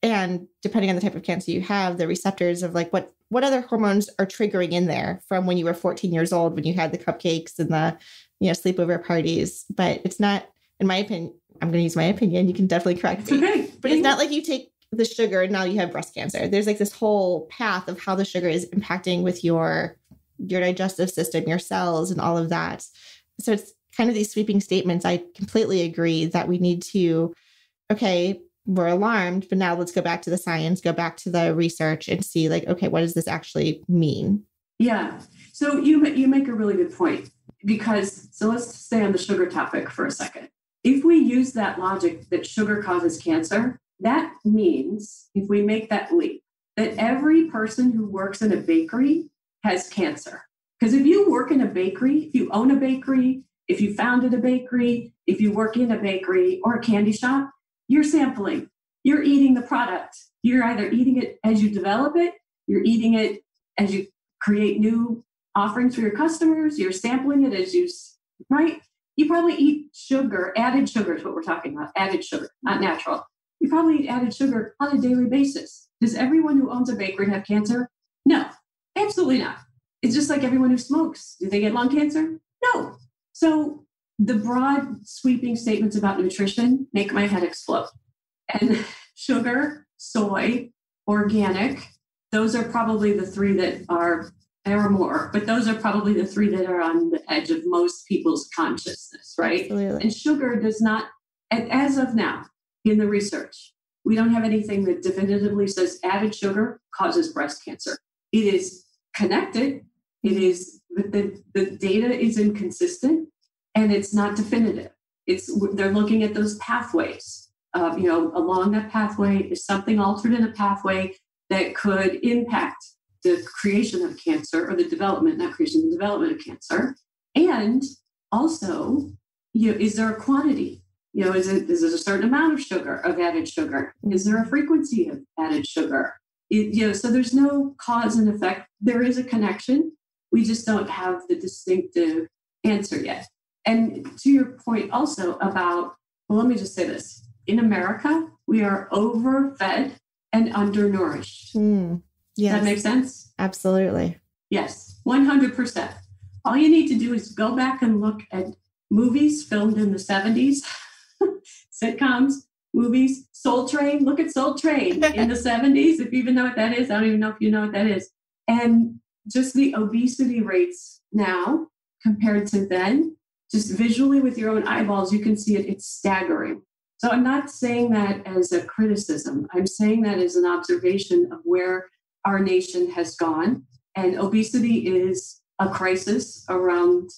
And depending on the type of cancer you have, the receptors of like what other hormones are triggering in there from when you were 14 years old, when you had the cupcakes and the, sleepover parties. But it's not, in my opinion, I'm going to use my opinion. You can definitely correct me.
Okay.
But it's not like you take the sugar and now you have breast cancer. There's like this whole path of how the sugar is impacting with your digestive system, your cells, and all of that. So it's kind of these sweeping statements. I completely agree that we need to, okay, we're alarmed, but now let's go back to the science, go back to the research and see like, okay, what does this actually mean?
Yeah. So you make a really good point so let's stay on the sugar topic for a second. If we use that logic that sugar causes cancer, that means if we make that leap, that every person who works in a bakery has cancer. Because if you work in a bakery, if you own a bakery, if you founded a bakery, if you work in a bakery or a candy shop, you're sampling. You're eating the product. You're either eating it as you develop it, you're eating it as you create new offerings for your customers, you're sampling it right? You probably eat sugar, added sugar is what we're talking about, added sugar, not natural. You probably eat added sugar on a daily basis. Does everyone who owns a bakery have cancer? No, absolutely not. It's just like everyone who smokes. Do they get lung cancer? No. So the broad sweeping statements about nutrition make my head explode. And sugar, soy, organic, those are probably the three that are, there are more, but those are probably the three that are on the edge of most people's consciousness, right?
Absolutely.
And sugar does not, as of now, in the research, we don't have anything that definitively says added sugar causes breast cancer. It is connected. It is, the data is inconsistent and it's not definitive. They're looking at those pathways. Along that pathway is something altered in a pathway that could impact the creation of cancer or the development of cancer. And also, is there a quantity? Is it a certain amount of sugar, of added sugar? Is there a frequency of added sugar? So there's no cause and effect. There is a connection. We just don't have the distinctive answer yet. And to your point also about, well, let me just say this. In America, we are overfed and undernourished.
Yes.
Does that make sense?
Absolutely.
Yes, 100%. All you need to do is go back and look at movies filmed in the 70s, sitcoms, movies, Soul Train. Look at Soul Train in the 70s, if you even know what that is. I don't even know if you know what that is. And just the obesity rates now compared to then, just visually with your own eyeballs, you can see it. It's staggering. So I'm not saying that as a criticism. I'm saying that as an observation of where our nation has gone. And obesity is a crisis around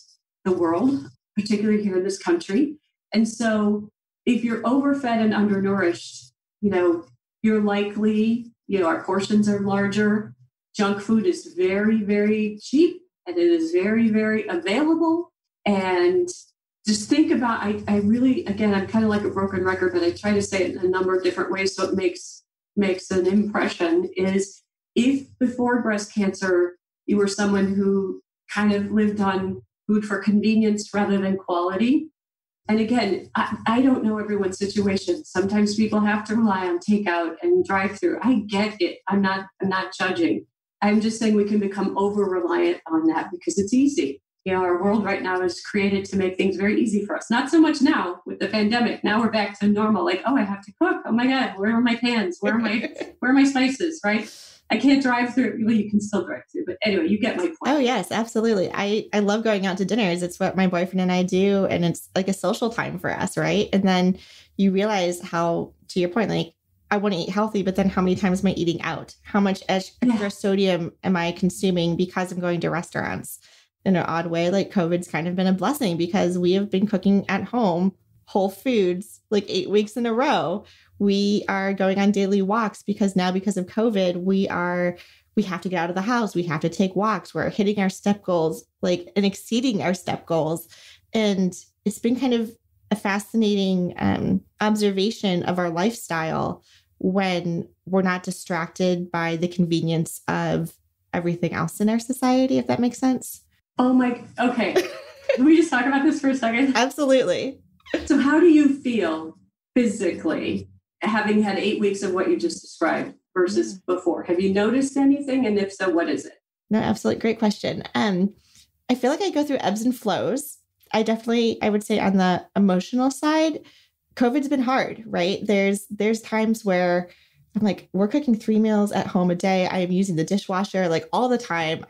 the world, particularly here in this country. And so if you're overfed and undernourished, you're likely, our portions are larger. Junk food is very, very cheap and it is very, very available. And just think about, I really, again, I'm kind of like a broken record, but I try to say it in a number of different ways so it makes an impression, is if before breast cancer, you were someone who kind of lived on food for convenience rather than quality. And again, I don't know everyone's situation. Sometimes people have to rely on takeout and drive-through. I get it. I'm not judging. I'm just saying we can become over-reliant on that because it's easy. Our world right now is created to make things very easy for us. Not so much now with the pandemic. Now we're back to normal. Like, oh, I have to cook. Oh my God, where are my pans? Where are my spices? Right? I can't drive through. Well, you can still drive through, but anyway, you get my point.
Oh yes, absolutely. I love going out to dinners. It's what my boyfriend and I do. And it's like a social time for us. Right. And then you realize how, to your point, like I want to eat healthy, but then how many times am I eating out? How much extra sodium am I consuming because I'm going to restaurants? In an odd way, like COVID's kind of been a blessing because we have been cooking at home, whole foods, like 8 weeks in a row. We are going on daily walks because now, because of COVID, we have to get out of the house. We have to take walks. We're hitting our step goals, like, and exceeding our step goals. And it's been kind of a fascinating observation of our lifestyle when we're not distracted by the convenience of everything else in our society, if that makes sense.
Oh my, okay. Can we just talk about this for a second?
Absolutely.
So how do you feel physically having had 8 weeks of what you just described versus before? Have you noticed anything? And if so, what is it?
No, absolutely. Great question. I feel like I go through ebbs and flows. I would say on the emotional side, COVID's been hard, right? There's times where I'm like, we're cooking 3 meals at home a day. I am using the dishwasher like all the time.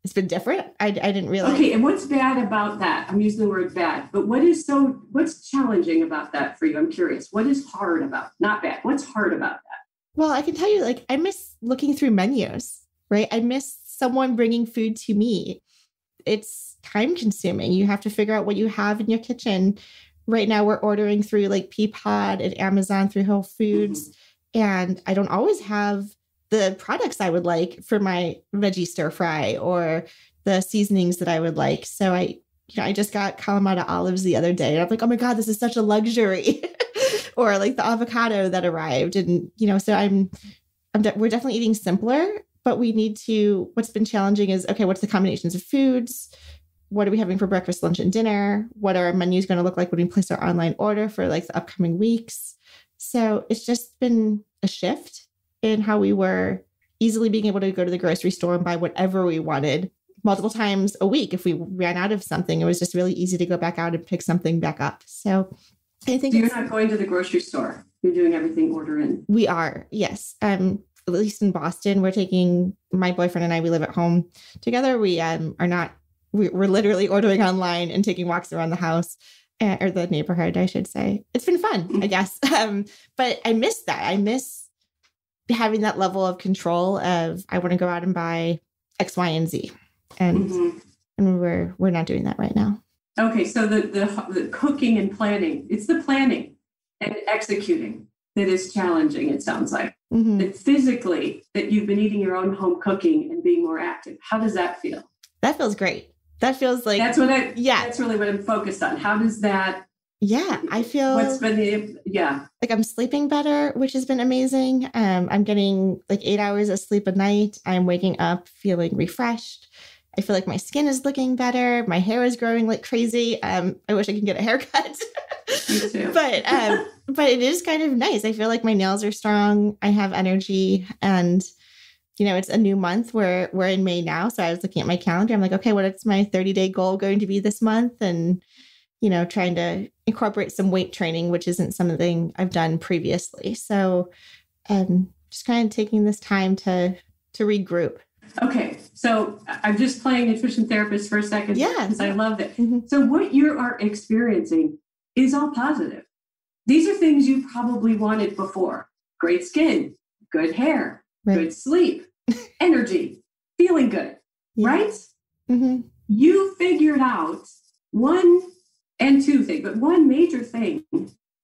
It's been different. I didn't realize.
Okay. And what's bad about that? I'm using the word bad, but what's challenging about that for you? I'm curious. What is hard about, not bad? What's hard about that?
Well, I can tell you, like, I miss looking through menus, right? I miss someone bringing food to me. It's time consuming. You have to figure out what you have in your kitchen. Right now we're ordering through like Peapod and Amazon through Whole Foods. And I don't always have the products I would like for my veggie stir fry or the seasonings that I would like. So I just got Kalamata olives the other day and I'm like, oh my God, this is such a luxury. Or like the avocado that arrived. And, so we're definitely eating simpler, but what's been challenging is, okay, what's the combinations of foods? What are we having for breakfast, lunch, and dinner? What are our menus going to look like when we place our online order for like the upcoming weeks? So it's just been a shift in how we were easily being able to go to the grocery store and buy whatever we wanted multiple times a week. If we ran out of something, it was just really easy to go back out and pick something back up. So I think
you're not going to the grocery store. You're doing everything order in.
We are. Yes. At least in Boston, we're taking my boyfriend and I, we live at home together. We're literally ordering online and taking walks around the house or the neighborhood, I should say. It's been fun, I guess. But I miss that. I miss having that level of control of, I want to go out and buy X, Y, and Z. And we're not doing that right now.
Okay. So the cooking and planning, it's the planning and executing that is challenging. It sounds like that physically that you've been eating your own home cooking and being more active. How does that feel?
That feels great. That feels like,
that's really what I'm focused on. How does that?
Yeah, I feel like I'm sleeping better, which has been amazing. I'm getting like 8 hours of sleep a night. I'm waking up feeling refreshed. I feel like my skin is looking better. My hair is growing like crazy. I wish I could get a haircut.
Me too.
But it is kind of nice. I feel like my nails are strong. I have energy, and it's a new month. We're in May now, so I was looking at my calendar. I'm like, okay, what is my 30-day goal going to be this month? And trying to incorporate some weight training, which isn't something I've done previously. So just kind of taking this time to regroup.
Okay. So I'm just playing nutrition therapist for a second.
Yeah.
Because I love it. So what you are experiencing is all positive. These are things you probably wanted before. Great skin, good hair, good sleep, energy, feeling good, right? You figured out one major thing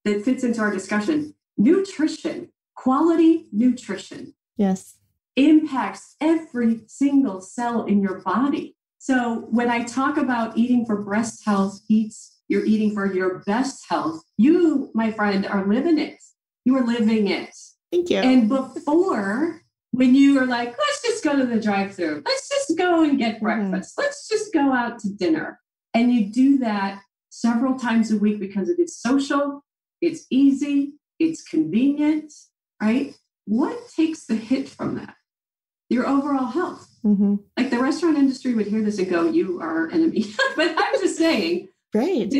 that fits into our discussion: nutrition, quality nutrition.
Yes.
Impacts every single cell in your body. So when I talk about eating for breast health, you're eating for your best health. You, my friend, are living it. You are living it.
Thank you.
And before, when you were like, let's just go to the drive-thru, let's just go and get breakfast, let's just go out to dinner. And you do that several times a week because it is social, it's easy, it's convenient, right? What takes the hit from that? Your overall health. Like the restaurant industry would hear this and go, you are an enemy. But I'm just saying,
right?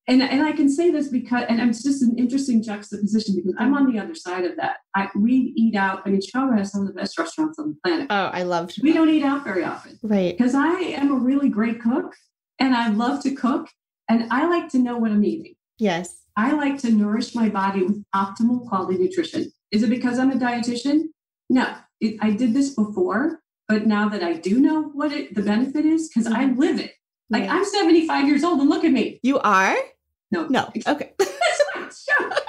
And I can say this because, and it's just an interesting juxtaposition because I'm on the other side of that. We eat out. I mean, Chicago has some of the best restaurants on the planet.
Oh, I love Chicago.
We don't eat out very often.
Right.
Because I am a really great cook and I love to cook and I like to know what I'm eating.
Yes.
I like to nourish my body with optimal quality nutrition. Is it because I'm a dietitian? No, I did this before, but now that I do know what the benefit is, because I live it. Like I'm 75 years old and look at me.
You are?
No.
Okay.
That's my joke.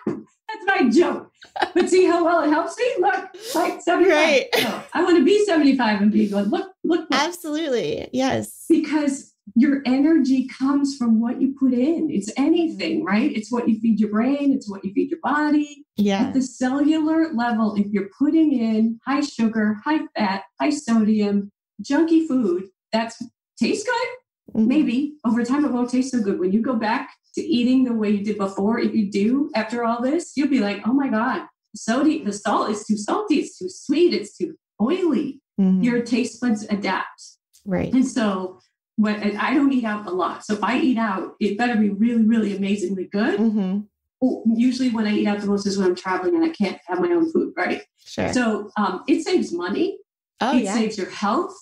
That's my joke. But see how well it helps me? Look, like 75.
Right.
No, I want to be 75 and be good. Look.
Absolutely. Yes.
Because your energy comes from what you put in. It's anything, right? It's what you feed your brain. It's what you feed your body.
Yeah.
At the cellular level, if you're putting in high sugar, high fat, high sodium, junky food, that's tastes good. Mm-hmm. Maybe over time it won't taste so good. When you go back to eating the way you did before, if you do after all this, you'll be like, oh my God, the salt is too salty, it's too sweet, it's too oily. Mm-hmm. Your taste buds adapt.
Right.
And so and I don't eat out a lot. So if I eat out, it better be really, really amazingly good. Mm-hmm. Usually when I eat out the most is when I'm traveling and I can't have my own food, right?
Sure.
So it saves money. It saves your health.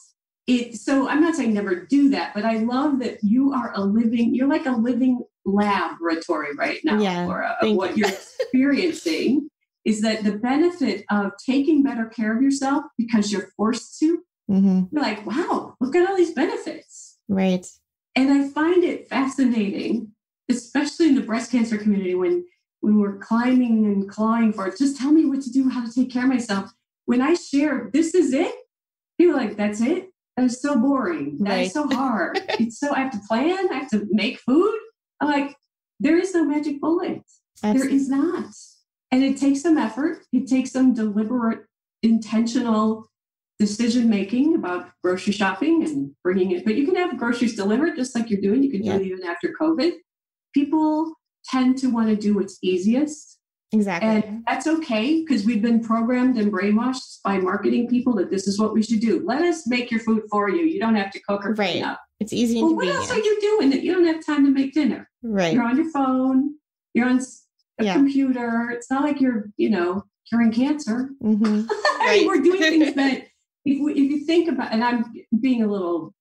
So I'm not saying never do that, but I love that you're like a living laboratory right now, Laura, of what you're experiencing is that the benefit of taking better care of yourself because you're forced to, you're like, wow, look at all these benefits.
Right.
And I find it fascinating, especially in the breast cancer community, when we're climbing and clawing for it, just tell me what to do, how to take care of myself. When I share, this is it, people are like, that's it? That is so boring. That is so hard. I have to plan. I have to make food. I'm like, there is no magic bullet. Absolutely. There is not. And it takes some effort. It takes some deliberate, intentional decision-making about grocery shopping and bringing it. But you can have groceries delivered just like you're doing. You can do it even after COVID. People tend to want to do what's easiest.
Exactly.
And that's okay because we've been programmed and brainwashed by marketing people that this is what we should do. Let us make your food for you. You don't have to cook or clean up.
It's easy and convenient.
What else are you doing that you don't have time to make dinner?
Right.
You're on your phone. You're on a computer. It's not like you're, curing cancer. Mm-hmm. I mean, we're doing things that if you think about, and I'm being a little,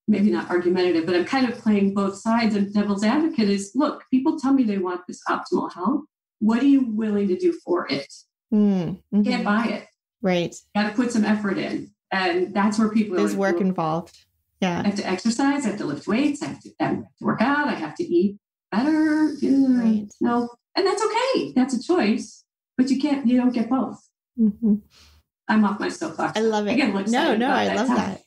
maybe not argumentative, but I'm kind of playing both sides of devil's advocate is, look, people tell me they want this optimal health. What are you willing to do for it? Mm-hmm. Can't buy it.
Right.
Got to put some effort in. And that's where people
There's work involved. Yeah.
I have to exercise. I have to lift weights. I have to work out. I have to eat better. Right. No. And that's okay. That's a choice. But you don't get both. Mm-hmm. I'm off my soapbox.
I love it. No, I love that.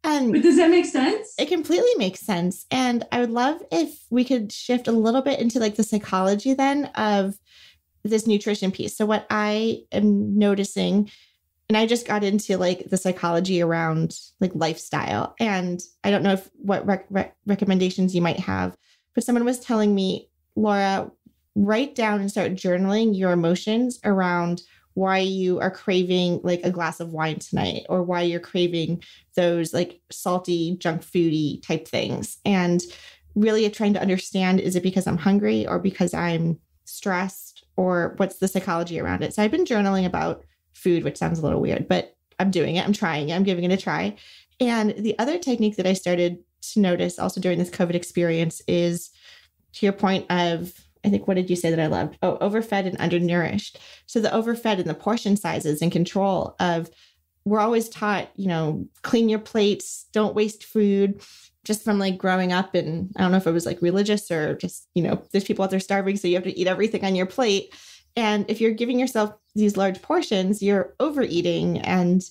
But does that make sense?
It completely makes sense. And I would love if we could shift a little bit into like the psychology then of this nutrition piece. So what I am noticing, and I just got into like the psychology around like lifestyle. And I don't know what recommendations you might have, but someone was telling me, Laura, write down and start journaling your emotions around why you are craving like a glass of wine tonight or why you're craving those like salty junk foody type things. And really trying to understand, is it because I'm hungry or because I'm stressed or what's the psychology around it? So I've been journaling about food, which sounds a little weird, but I'm doing it. I'm trying it. I'm giving it a try. And the other technique that I started to notice also during this COVID experience is to your point of, I think, what did you say that I loved? Oh, overfed and undernourished. So the overfed and the portion sizes and control of, we're always taught, clean your plates, don't waste food, just from like growing up. And I don't know if it was like religious or just, there's people out there starving, so you have to eat everything on your plate. And if you're giving yourself these large portions, you're overeating. And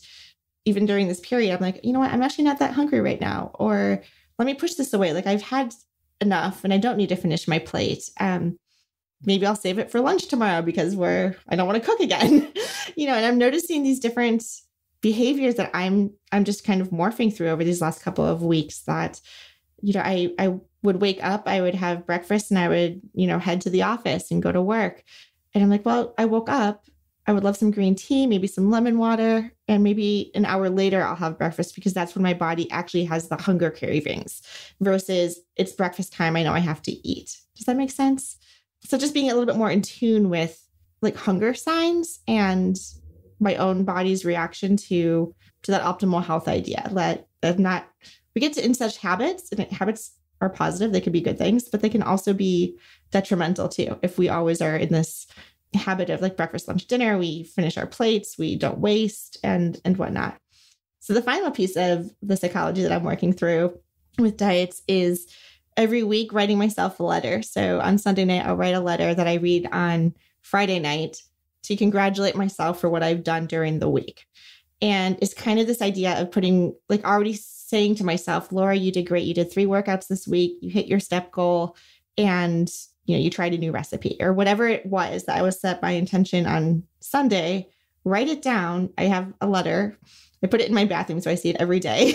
even during this period, I'm like, you know what? I'm actually not that hungry right now. Or let me push this away. Like I've had enough and I don't need to finish my plate. Maybe I'll save it for lunch tomorrow because I don't want to cook again, and I'm noticing these different behaviors that I'm just kind of morphing through over these last couple of weeks that, I would wake up, I would have breakfast and I would, head to the office and go to work. And I'm like, well, I woke up, I would love some green tea, maybe some lemon water, and maybe an hour later I'll have breakfast because that's when my body actually has the hunger cravings versus it's breakfast time. I know I have to eat. Does that make sense? So just being a little bit more in tune with like hunger signs and my own body's reaction to that optimal health idea. We get in such habits, and habits are positive. They could be good things, but they can also be detrimental too. If we always are in this habit of like breakfast, lunch, dinner, we finish our plates, we don't waste and whatnot. So the final piece of the psychology that I'm working through with diets is every week writing myself a letter. So on Sunday night, I'll write a letter that I read on Friday night to congratulate myself for what I've done during the week. And it's kind of this idea of putting, like already saying to myself, Laura, you did great. You did 3 workouts this week. You hit your step goal and, you tried a new recipe or whatever it was that I was set my intention on Sunday. Write it down. I have a letter. I put it in my bathroom so I see it every day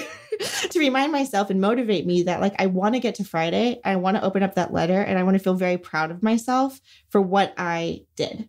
to remind myself and motivate me that like I want to get to Friday. I want to open up that letter and I want to feel very proud of myself for what I did.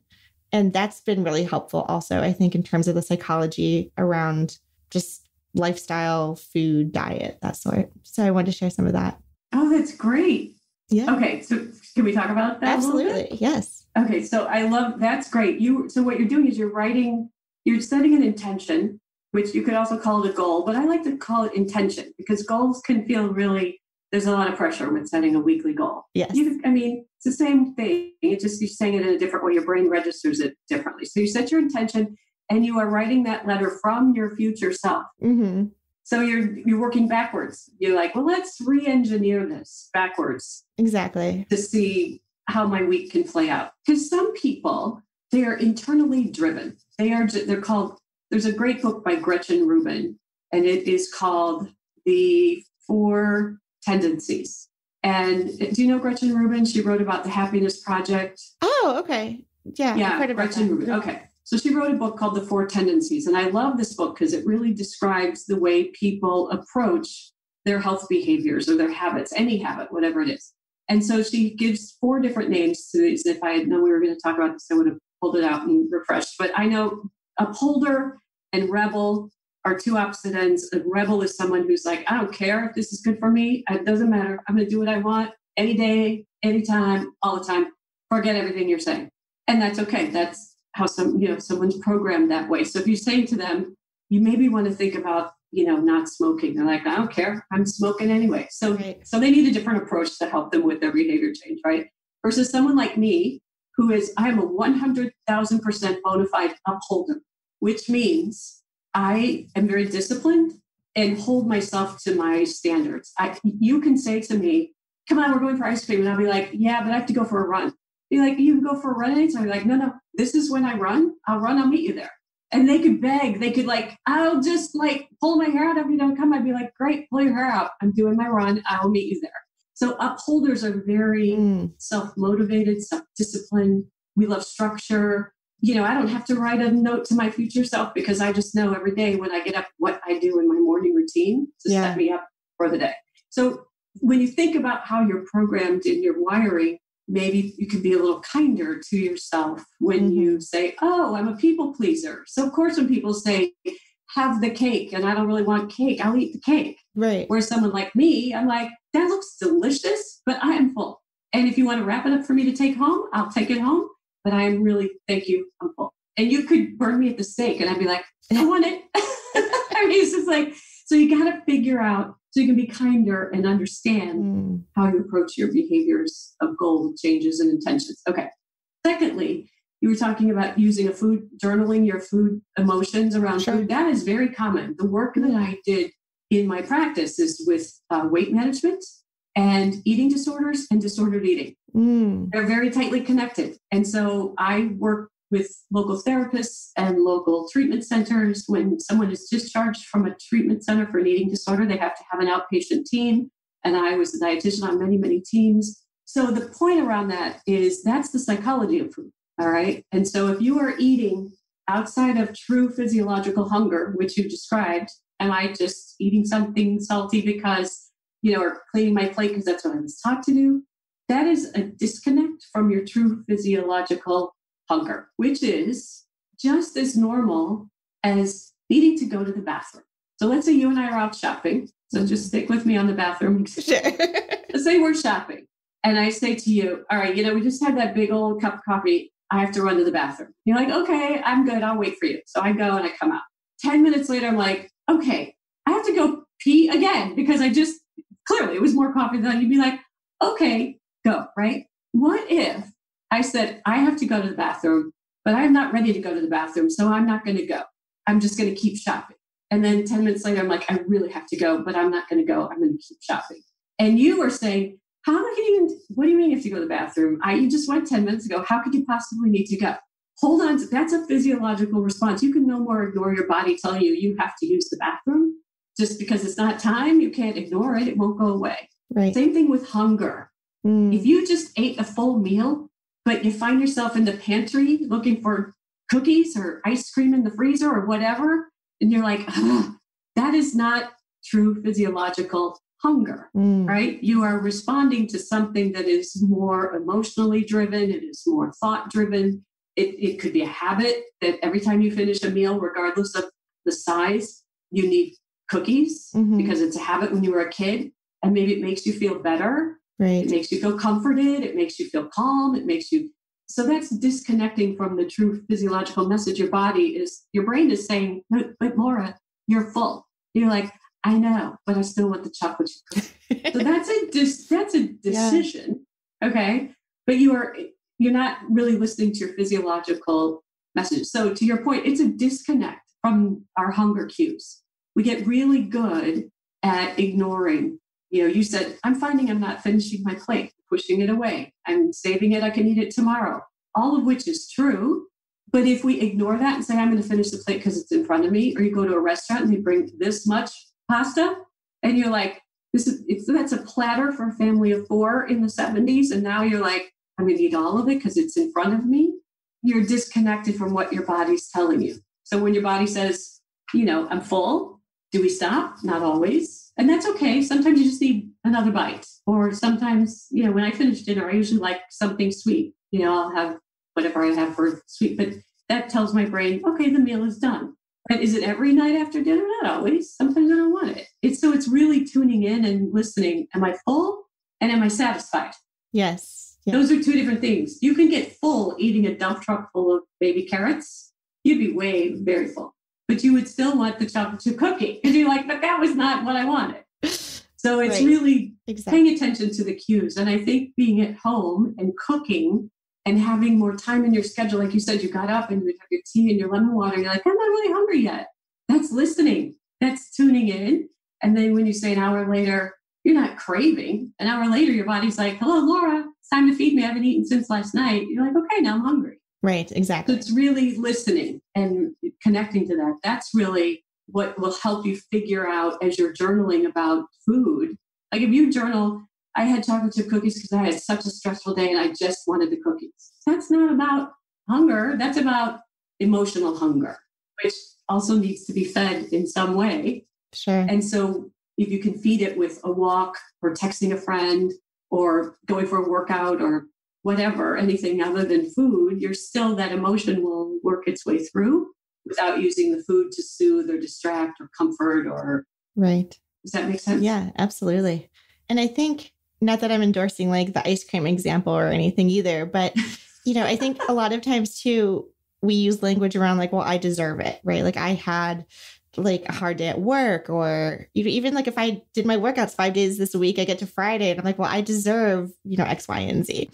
And that's been really helpful also, I think, in terms of the psychology around just lifestyle, food, diet, that sort. So I wanted to share some of that.
Oh, that's great.
Yeah.
Okay. So can we talk about that?
Absolutely. Yes.
Okay. So I love, that's great. So what you're doing is you're setting an intention, which you could also call it a goal, but I like to call it intention because goals can feel really, there's a lot of pressure with setting a weekly goal.
Yes.
It's the same thing. It's just you're saying it in a different way. Your brain registers it differently. So you set your intention and you are writing that letter from your future self.
Mm-hmm.
So you're working backwards. You're like, well, let's re-engineer this backwards.
Exactly.
To see how my week can play out. Because some people, they are internally driven. They're called, there's a great book by Gretchen Rubin, and it is called The 4 Tendencies. And do you know Gretchen Rubin? She wrote about the Happiness Project.
Oh, okay. Yeah.
Yeah, Gretchen Rubin. Okay. So she wrote a book called The 4 Tendencies. And I love this book because it really describes the way people approach their health behaviors or their habits, any habit, whatever it is. And so she gives 4 different names to these. If I had known we were going to talk about this, I would have pulled it out and refreshed. But I know upholder and rebel are 2 opposite ends. A rebel is someone who's like, I don't care if this is good for me. It doesn't matter. I'm going to do what I want any day, anytime, all the time. Forget everything you're saying. And that's okay. That's how someone's programmed that way. So if you say to them, you maybe want to think about, not smoking. They're like, I don't care. I'm smoking anyway. So,
right.
So they need a different approach to help them with their behavior change, right? Versus someone like me, I am a 100,000% bona fide upholder, which means I am very disciplined and hold myself to my standards. You can say to me, come on, we're going for ice cream. And I'll be like, yeah, but I have to go for a run. Be like, you can go for a run anytime. You're like, no, this is when I run. I'll meet you there. And they could beg. They could I'll just pull my hair out if you don't come. I'd be like, great, pull your hair out. I'm doing my run. I will meet you there. So upholders are very self-motivated, self-disciplined. We love structure. I don't have to write a note to my future self because I just know every day when I get up what I do in my morning routine to set me up for the day. So when you think about how you're programmed in your wiring, maybe you can be a little kinder to yourself when you say, oh, I'm a people pleaser. So of course, when people say, have the cake, and I don't really want cake, I'll eat the cake.
Right.
Whereas someone like me, I'm like, that looks delicious, but I am full. And if you want to wrap it up for me to take home, I'll take it home. But I am really, thank you, I'm full. And you could burn me at the stake and I'd be like, I want it. I mean, it's just so you got to figure out so you can be kinder and understand how you approach your behaviors of goal changes and intentions. Okay. Secondly, you were talking about using journaling your food emotions around food. That is very common. The work that I did in my practice is with weight management and eating disorders and disordered eating. They're very tightly connected. And so I work with local therapists and local treatment centers. When someone is discharged from a treatment center for an eating disorder, they have to have an outpatient team. And I was a dietitian on many, many teams. So the point around that is that's the psychology of food. All right. And so if you are eating outside of true physiological hunger, which you described, am I just eating something salty because, or cleaning my plate because that's what I was taught to do? That is a disconnect from your true physiological hunger, which is just as normal as needing to go to the bathroom. So let's say you and I are out shopping. So just stick with me on the bathroom.
Sure.
Let's say we're shopping. And I say to you, all right, we just had that big old cup of coffee. I have to run to the bathroom. You're like, okay, I'm good. I'll wait for you. So I go and I come out. 10 minutes later, I'm like, okay, I have to go pee again because clearly it was more coffee than you'd be like, okay, go, right? What if I said, I have to go to the bathroom, but I'm not ready to go to the bathroom, so I'm not going to go. I'm just going to keep shopping. And then 10 minutes later, I'm like, I really have to go, but I'm not going to go. I'm going to keep shopping. And you were saying, what do you mean you have to go to the bathroom? You just went 10 minutes ago. How could you possibly need to go? Hold on. That's a physiological response. You can no more ignore your body telling you have to use the bathroom. Just because it's not time, you can't ignore it. It won't go away.
Right.
Same thing with hunger. If you just ate a full meal, but you find yourself in the pantry looking for cookies or ice cream in the freezer or whatever, and you're like, that is not true physiological hunger, right? You are responding to something that is more emotionally driven. It is more thought driven. It could be a habit that every time you finish a meal, regardless of the size, you need cookies because it's a habit when you were a kid. And maybe it makes you feel better.
Right.
It makes you feel comforted. It makes you feel calm. So that's disconnecting from the true physiological message. Your brain is saying, no, but Laura, you're full. You're like, I know, but I still want the chocolate chip cookie. So that's a decision. Yeah. Okay. But you're not really listening to your physiological message. So to your point, it's a disconnect from our hunger cues. We get really good at ignoring. You said, I'm finding I'm not finishing my plate, pushing it away. I'm saving it. I can eat it tomorrow. All of which is true. But if we ignore that and say, I'm going to finish the plate because it's in front of me, or you go to a restaurant and they bring this much pasta and you're like, that's a platter for a family of 4 in the 70s. And now you're like, I'm going to eat all of it because it's in front of me. You're disconnected from what your body's telling you. So when your body says, I'm full, do we stop? Not always. And that's okay. Sometimes you just need another bite. Or sometimes, when I finish dinner, I usually like something sweet. I'll have whatever I have for sweet, but that tells my brain, okay, the meal is done. But is it every night after dinner? Not always. Sometimes I don't want it. It's really tuning in and listening. Am I full? And am I satisfied?
Yes. Yeah.
Those are 2 different things. You can get full eating a dump truck full of baby carrots. You'd be very full. But you would still want the chocolate chip cookie. And you're like, but that was not what I wanted. So it's really paying attention to the cues. And I think being at home and cooking and having more time in your schedule, like you said, you got up and you would have your tea and your lemon water. You're like, I'm not really hungry yet. That's listening. That's tuning in. And then when you say an hour later, you're not craving. An hour later, your body's like, hello, Laura, it's time to feed me. I haven't eaten since last night. You're like, okay, now I'm hungry.
Right, exactly.
So it's really listening and connecting to that. That's really what will help you figure out as you're journaling about food. Like if you journal, I had chocolate chip cookies because I had such a stressful day and I just wanted the cookies. That's not about hunger. That's about emotional hunger, which also needs to be fed in some way.
Sure.
And so if you can feed it with a walk or texting a friend or going for a workout or whatever, anything other than food, that emotion will work its way through without using the food to soothe or distract or comfort or.
Right.
Does that make sense?
Yeah, absolutely. And I think, not that I'm endorsing like the ice cream example or anything either, but, I think a lot of times too, we use language around like, well, I deserve it, right? Like I had like a hard day at work, or even like if I did my workouts 5 days this week, I get to Friday and I'm like, well, I deserve, X, Y, and Z.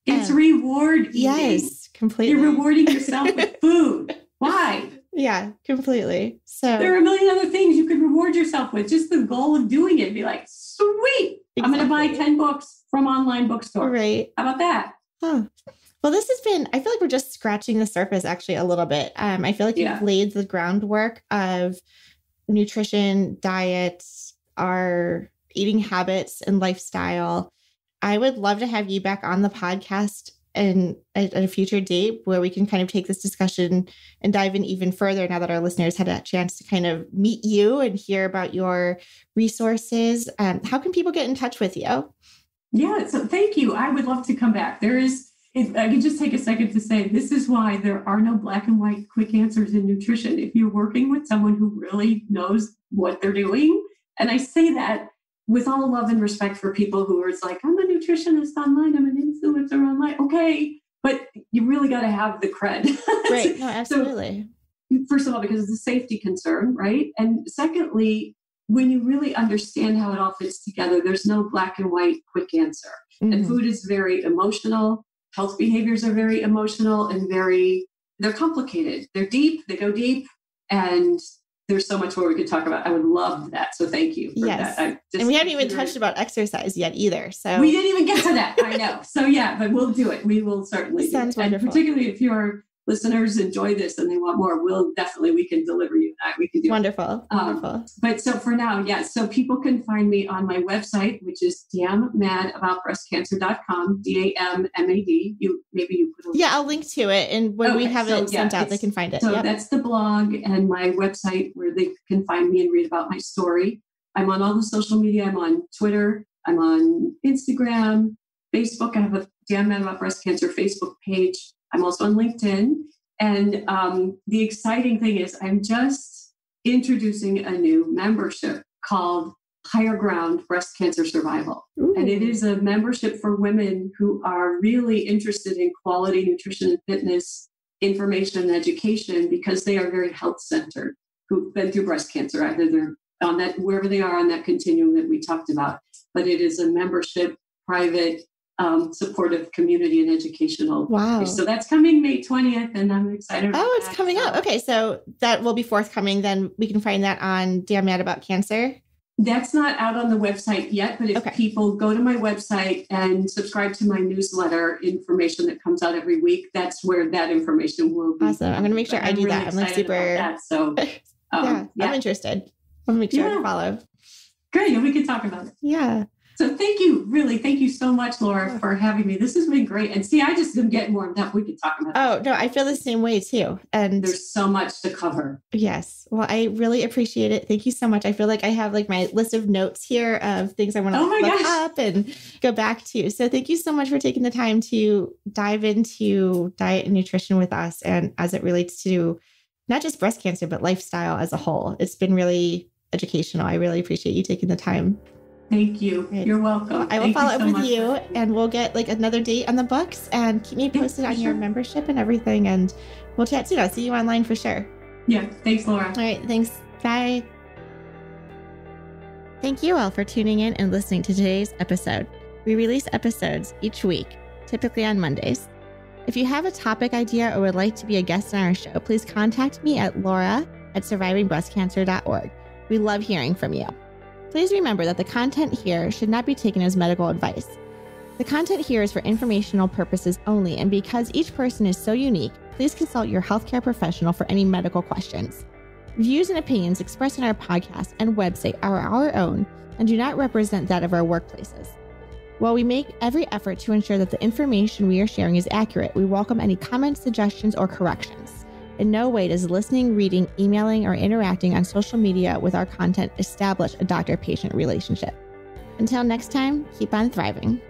It's reward eating.
Yes, completely.
You're rewarding yourself with food. Why?
Yeah, completely. So
there are a million other things you could reward yourself with. Just the goal of doing it. Be like, sweet. Exactly. I'm going to buy 10 books from online bookstore.
Right.
How about that?
Huh. Well, this has been, I feel like we're just scratching the surface actually a little bit. I feel like you've laid the groundwork of nutrition, diet, our eating habits and lifestyle. I would love to have you back on the podcast and at a future date where we can kind of take this discussion and dive in even further now that our listeners had a chance to kind of meet you and hear about your resources. How can people get in touch with you?
Yeah, so thank you. I would love to come back. I can just take a second to say, this is why there are no black and white quick answers in nutrition. If you're working with someone who really knows what they're doing, and I say that with all love and respect for people who are like, I'm a nutritionist online, I'm an influencer online. Okay, but you really got to have the cred.
Right. No, absolutely.
So, first of all, because it's a safety concern, right? And secondly, when you really understand how it all fits together, there's no black and white quick answer. Mm-hmm. And food is very emotional. Health behaviors are very emotional and they're complicated. They're deep, they go deep, and there's so much more we could talk about. I would love that. So thank you for that.
And we haven't even touched about exercise yet either. So
we didn't even get to that. I know. So yeah, but we'll do it. We will certainly do it.
Sounds wonderful.
And particularly if your listeners enjoy this and they want more, we can deliver you that. We can do
wonderful. Wonderful.
But so for now, so people can find me on my website, which is dammadaboutbreastcancer.com, DAMMAD. Maybe you put
I'll link to it. And when we have it sent out, they can find it.
So that's the blog and my website where they can find me and read about my story. I'm on all the social media. I'm on Twitter. I'm on Instagram, Facebook. I have a Damn Mad About Breast Cancer Facebook page. I'm also on LinkedIn. And the exciting thing is I'm just introducing a new membership called Higher Ground Breast Cancer Survival. Ooh. And it is a membership for women who are really interested in quality nutrition and fitness information and education because they are very health centered, who've been through breast cancer. Either they're on that, wherever they are on that continuum that we talked about. But it is a membership, private, supportive community and educational.
Wow.
So that's coming May 20th and I'm excited about
it's coming up. Okay. So that will be forthcoming. Then we can find that on Damn Mad About Cancer.
That's not out on the website yet, but if people go to my website and subscribe to my newsletter information that comes out every week, that's where that information will be.
Awesome. I'm going to make sure I do that. I'm like super.
That, so
I'm interested. I'm going to make sure I follow.
Great. We can talk about it.
Yeah.
So thank you so much, Laura, for having me. This has been great. And see, I just am getting warmed up. We could talk about it.
Oh, no, I feel the same way too. And
there's so much to cover.
Yes. Well, I really appreciate it. Thank you so much. I feel like I have like my list of notes here of things I want to look up and go back to. So thank you so much for taking the time to dive into diet and nutrition with us. And as it relates to not just breast cancer, but lifestyle as a whole, it's been really educational. I really appreciate you taking the time.
Thank you. Right. You're welcome.
Well, I will follow up with you and we'll get like another date on the books and keep me posted on your membership and everything. And we'll chat soon. I'll see you online for sure.
Yeah. Thanks, Laura.
All right. Thanks. Bye. Thank you all for tuning in and listening to today's episode. We release episodes each week, typically on Mondays. If you have a topic idea or would like to be a guest on our show, please contact me at laura@survivingbreastcancer.org. We love hearing from you. Please remember that the content here should not be taken as medical advice. The content here is for informational purposes only, and because each person is so unique, please consult your healthcare professional for any medical questions. Views and opinions expressed in our podcast and website are our own and do not represent that of our workplaces. While we make every effort to ensure that the information we are sharing is accurate, we welcome any comments, suggestions, or corrections. In no way does listening, reading, emailing, or interacting on social media with our content establish a doctor-patient relationship. Until next time, keep on thriving.